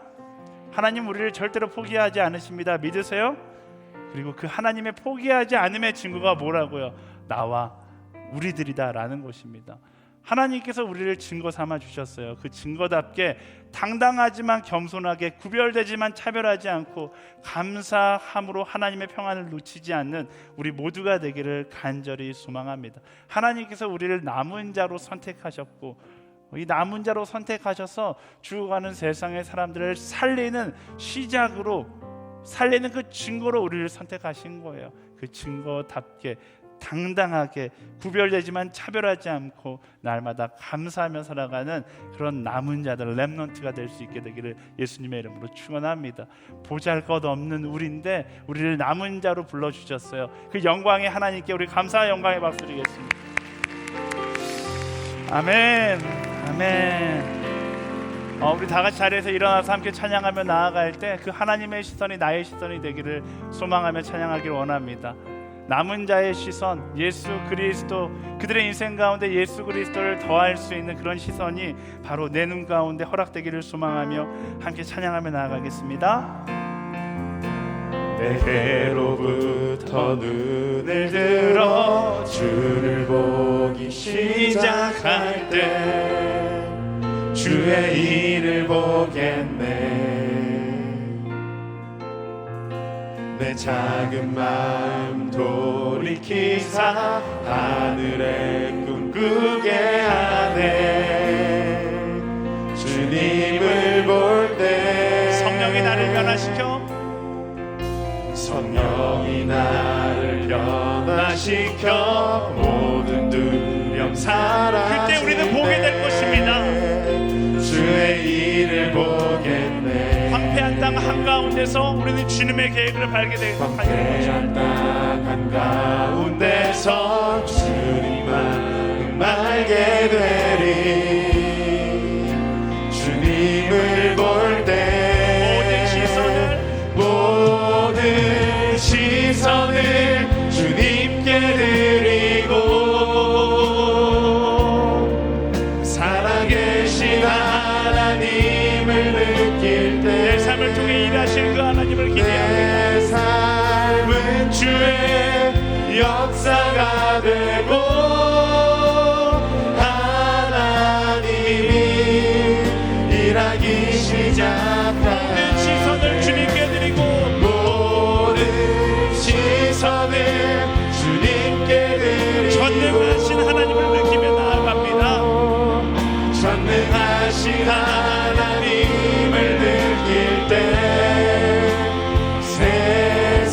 하나님 우리를 절대로 포기하지 않으십니다. 믿으세요? 그리고 그 하나님의 포기하지 않음의 증거가 뭐라고요? 나와 우리들이다 라는 것입니다. 하나님께서 우리를 증거 삼아 주셨어요. 그 증거답게 당당하지만 겸손하게, 구별되지만 차별하지 않고 감사함으로 하나님의 평안을 놓치지 않는 우리 모두가 되기를 간절히 소망합니다. 하나님께서 우리를 남은 자로 선택하셨고 이 남은 자로 선택하셔서 죽어가는 세상의 사람들을 살리는 시작으로, 살리는 그 증거로 우리를 선택하신 거예요. 그 증거답게 당당하게 구별되지만 차별하지 않고 날마다 감사하며 살아가는 그런 남은 자들, 렘넌트가 될 수 있게 되기를 예수님의 이름으로 축원합니다. 보잘것없는 우리인데 우리를 남은 자로 불러주셨어요. 그 영광의 하나님께 우리 감사와 영광의 박수 드리겠습니다. 아멘. 아멘. 우리 다 같이 자리에서 일어나서 함께 찬양하며 나아갈 때 그 하나님의 시선이 나의 시선이 되기를 소망하며 찬양하길 원합니다. 남은 자의 시선, 예수 그리스도, 그들의 인생 가운데 예수 그리스도를 더할 수 있는 그런 시선이 바로 내 눈 가운데 허락되기를 소망하며 함께 찬양하며 나아가겠습니다. 내게로부터 눈을 들어 주를 보기 시작할 때 주의 일을 보겠네. 내 작은 마음 돌이키사 하늘에 꿈꾸게 하네. 주님을 볼 때 성령이 나를 변화시켜 성령이 나를 변화시켜 모든 두려움 사라질 그때 우리는 보게 될 것입니다. 주의 일을 보겠네. 황폐한 땅 한가운데서 우리는 주님의 계획을 발견 될 황폐한 땅 한가운데서 주님만 알게 되리. 주님을 볼 때 모든 시선을 주님께 드리고 살아계신 하나님을 느낄 때 내 삶을 통해 일하실 그 하나님을 기대합니다. 내 삶은 주의 역사가 되고 하나님이 일하기 시작하네. 모든 시선을 주님께 드리고 모든 시선을 주님께 드리고 전능하신 하나님을 느끼며 나아갑니다. 전능하신 하나님을 느낄 때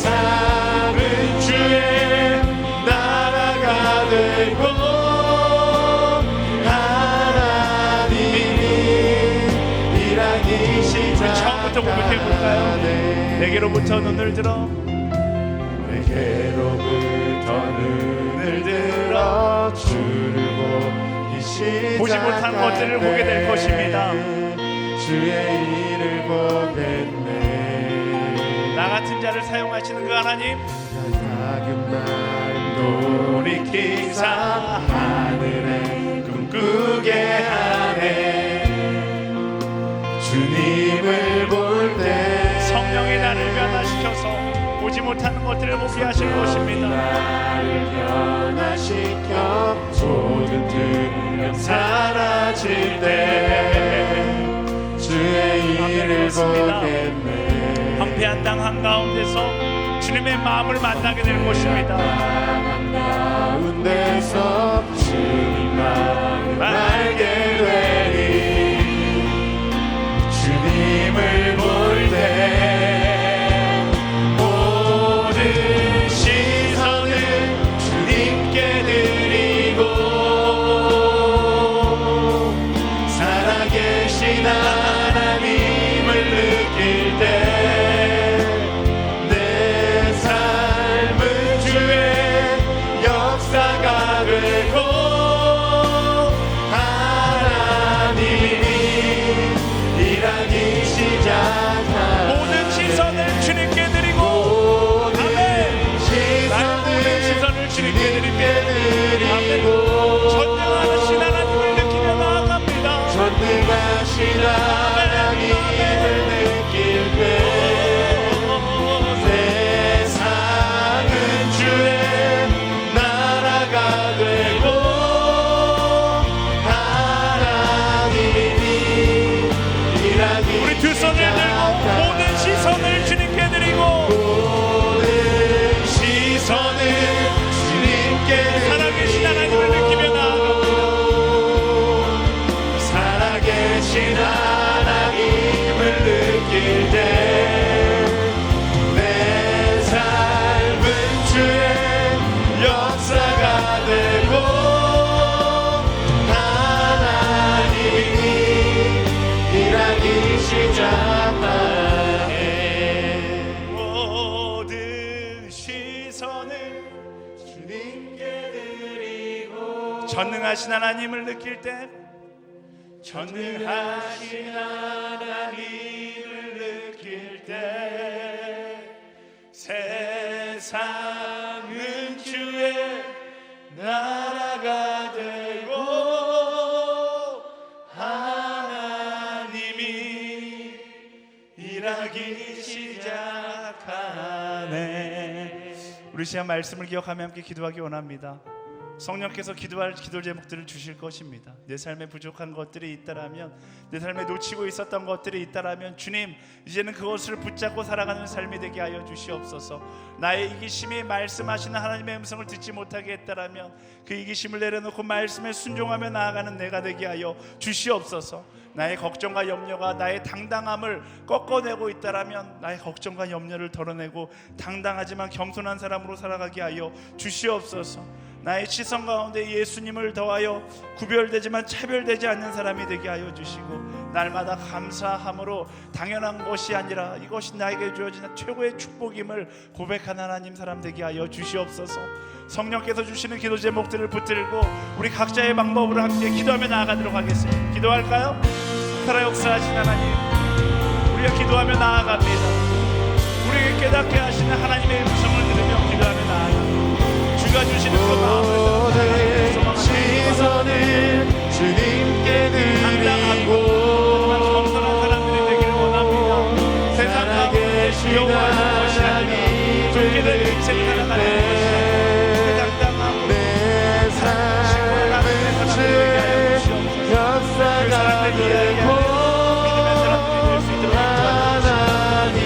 세상은 주의 나라가 되고 하나님이 일하기 시작. 처음부터 고백해 볼까요? 내게로부터 눈을 들어 내게로부터 눈을 들어 주를 보기 시작. 보지 못한 것들을 보게 될 것입니다. 주의 일을 보겠네. 나 같은 자를 사용하시는 그 하나님, 작은 마음 돌이키사 하늘에 꿈꾸게 하네. 주님을 볼 때 성령이 나를 변화시켜서 보지 못하는 것들을 보게 하실 것입니다. 나를 변화시켜 모든 두려움 사라질 때 주의 일을 보겠네. 황폐한 땅 한가운데서 주님의 마음을 만나게 될 것입니다. 가운데서 주님 마음을 알게 되리. 주님을 볼 때 모든 시선을 주님께 드리고 살아계신 하나님을 느낄 때 내 삶은 주의 역사가 되고 하나님이 일하기 시작하네. 모든 시선을 주님께 드리고 아멘. 나의 모든 시선을 주님께 드리고 전능하신 하나님을 느끼며 나아갑니다. 전능하신 하나님을 느낄 때 세상은 주의 나라가 되고 하나님이 일하기 우리 두 손을 들고 모든 시선을 주님께 드리고 모든 시선을 주님께 살아계신 하나님을 느끼며 나아갑니다. 살아계신 하나님을 느낄 때 내 삶은 주의 역사가 되고 하나님이 일하기 시작하네. 모든 시선을 주님께 드리고 전능하신 하나님을 느낄 때 전능하신 하나님을 느낄 때 세상은 주의 나라가 되고 하나님이 일하기 시작하네. 우리 시간 말씀을 기억하며 함께 기도하기 원합니다. 성령께서 기도할 기도 제목들을 주실 것입니다. 내 삶에 부족한 것들이 있다라면, 내 삶에 놓치고 있었던 것들이 있다라면 주님 이제는 그것을 붙잡고 살아가는 삶이 되게 하여 주시옵소서. 나의 이기심이 말씀하시는 하나님의 음성을 듣지 못하게 했다라면 그 이기심을 내려놓고 말씀에 순종하며 나아가는 내가 되게 하여 주시옵소서. 나의 걱정과 염려가 나의 당당함을 꺾어내고 있다라면 나의 걱정과 염려를 덜어내고 당당하지만 겸손한 사람으로 살아가게 하여 주시옵소서. 나의 시선 가운데 예수님을 더하여 구별되지만 차별되지 않는 사람이 되게 하여 주시고, 날마다 감사함으로 당연한 것이 아니라 이것이 나에게 주어지는 최고의 축복임을 고백하는 하나님 사람 되게 하여 주시옵소서. 성령께서 주시는 기도 제목들을 붙들고 우리 각자의 방법으로 함께 기도하며 나아가도록 하겠습니다. 기도할까요? 살아 역사하신 하나님, 우리가 기도하며 나아갑니다. 우리에게 깨닫게 하시는 하나님의 음성을 들으며 기도하며 나아갑니다. 주가 주시는 그 마음을 모든 시선을 주님께 드리고 겸손한 사람들이 되기를 원합니다. 세상 가운데 두려워하는 것이 아니라 좁게 된 인생을 살아가는 것이 아니라 그 당당함으로 내 삶을 주 역사가 되고 하나님이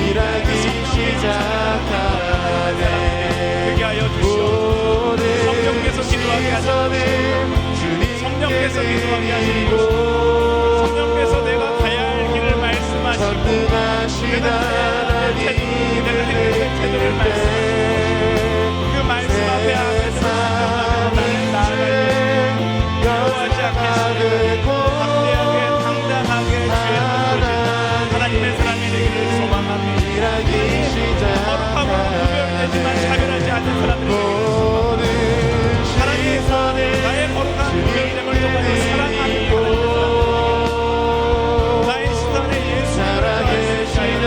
일하기 시작하네. 성령께서 기도하게 하시고, 성령께서 기도하게 하시고, 성령께서 내가 가야 할 길을 말씀하시고, 내가 행동의 태도를 말씀하시고, 그 말씀 앞에 앞에서 순종하며 나를 나아갈 때 두려워하지 않게 하시고 담대하게 당당하게 주의 눈 하나님의 사람이 되기를 소망합니다. 거룩하고 구별되지만 차별하지 않는 사람들이 되기를 소망합니다. 하나님, 나의 거룩한 구별됨을 통해서 사랑하는 나의 시선에 예수를 더할 수 있는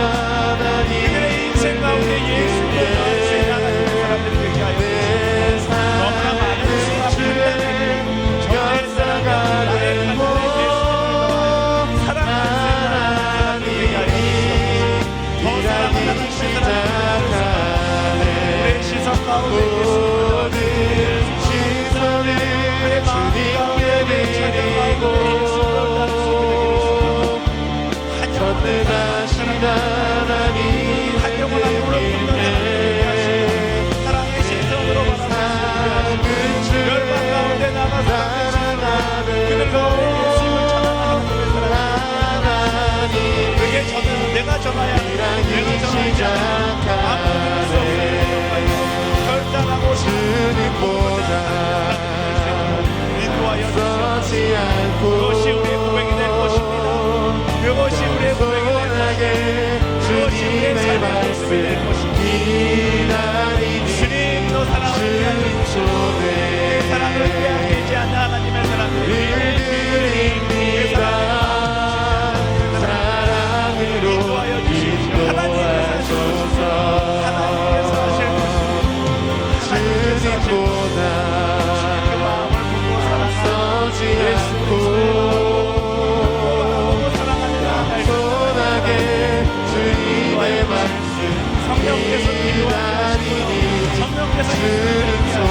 그들의 인생 가운데 예수를 더할 수 있는 하나님의 사람들이 되게 하여 주시옵소서. 너무나 많은 수가 판단했고 정죄의 사랑과 나의 판단에 예수를 사랑할 수 있는 하나님의 사람들이 되게 하여 주시옵소서. 더 사랑하는 하나님의 사람들이 우리의 시선 가운데 예수를 한 영혼한 무릎 꿇는 하나님께 하시고 사랑의 시선으로 바라보시고 열방 가운데 나가서 그들 가운데 예수님을 전하는 하나님의 사랑이 그게 저는 내가 전하야 내가 전하지 않아 아무도 들을 수 없는 결단하고 주님보다 인도하여 주시옵소서. 그것이 우리의 고백이 될 것입니다. 그것이 우리의 고백이 될 것입니다. 그것이 우리의 삶의 모습이 될 것입니다. 주님도 사랑을 빼앗기시고 그 사랑을 빼앗기지 않는 하나님의 사랑들이 그 사랑으로 인도하여 주십시오. 하나님께서 하실 것입니다. 하나님께서 그 마음을 보고 사랑하는 예수를 성령께서 기도하시고 성령께서 기도하시고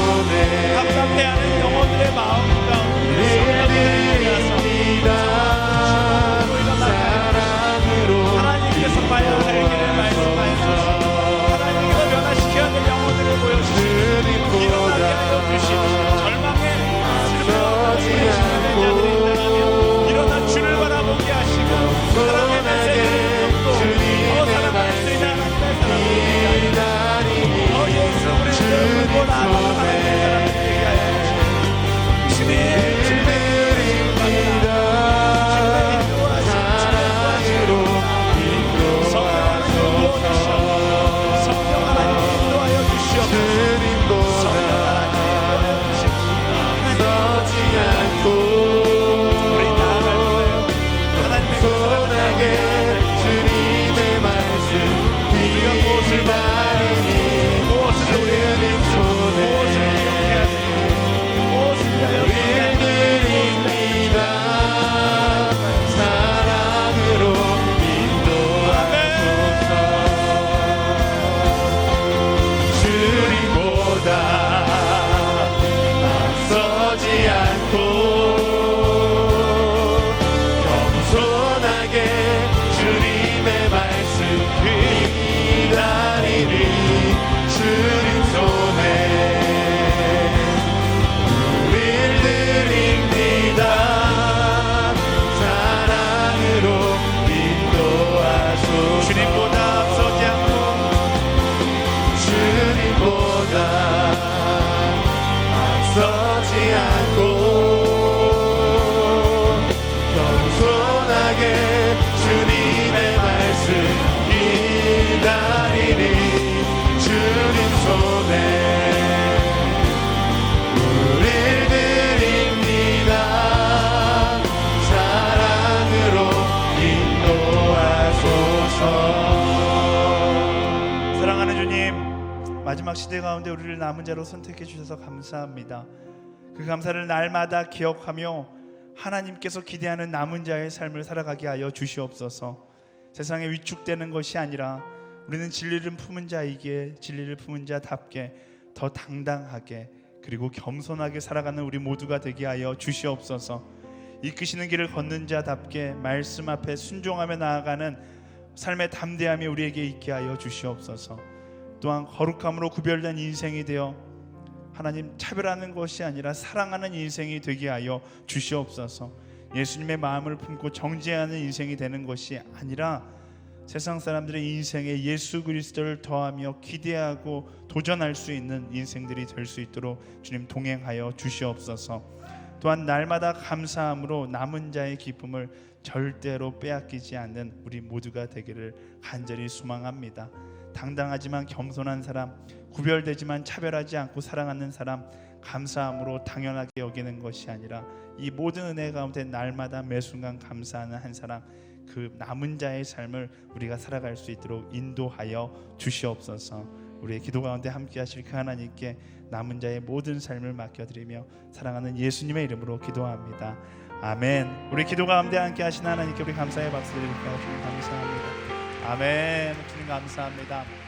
답답해하는 영혼들의 마음 가운데 성령을 일어나서 하나님께서 봐야 할 길을 말씀하여 하나님께서 변화시켜야 될 영혼들을 보여주시고 일어나게 하여 주시고 절망에 슬퍼하고 부딪히는 자들이 있다면 일어나 주를 바라보게 하시고 사랑의 메시지를 듣고 더 사랑할 수 있는 하나님의 사랑을 더 예수 그리스도를 보고 하나님, 마지막 시대 가운데 우리를 남은 자로 선택해 주셔서 감사합니다. 그 감사를 날마다 기억하며 하나님께서 기대하는 남은 자의 삶을 살아가게 하여 주시옵소서. 세상에 위축되는 것이 아니라 우리는 진리를 품은 자이기에 진리를 품은 자답게 더 당당하게 그리고 겸손하게 살아가는 우리 모두가 되게 하여 주시옵소서. 이끄시는 길을 걷는 자답게 말씀 앞에 순종하며 나아가는 삶의 담대함이 우리에게 있게 하여 주시옵소서. 또한 거룩함으로 구별된 인생이 되어 하나님 차별하는 것이 아니라 사랑하는 인생이 되게 하여 주시옵소서. 예수님의 마음을 품고 정죄하는 인생이 되는 것이 아니라 세상 사람들의 인생에 예수 그리스도를 더하며 기대하고 도전할 수 있는 인생들이 될 수 있도록 주님 동행하여 주시옵소서. 또한 날마다 감사함으로 남은 자의 기쁨을 절대로 빼앗기지 않는 우리 모두가 되기를 간절히 소망합니다. 당당하지만 겸손한 사람, 구별되지만 차별하지 않고 사랑하는 사람, 감사함으로 당연하게 여기는 것이 아니라 이 모든 은혜 가운데 날마다 매 순간 감사하는 한 사람, 그 남은 자의 삶을 우리가 살아갈 수 있도록 인도하여 주시옵소서. 우리의 기도 가운데 함께 하실 그 하나님께 남은 자의 모든 삶을 맡겨드리며 사랑하는 예수님의 이름으로 기도합니다. 아멘. 우리 기도 가운데 함께 하신 하나님께 우리 감사의 박수 드릴까요? 주님 감사합니다. 아멘. 주님 감사합니다.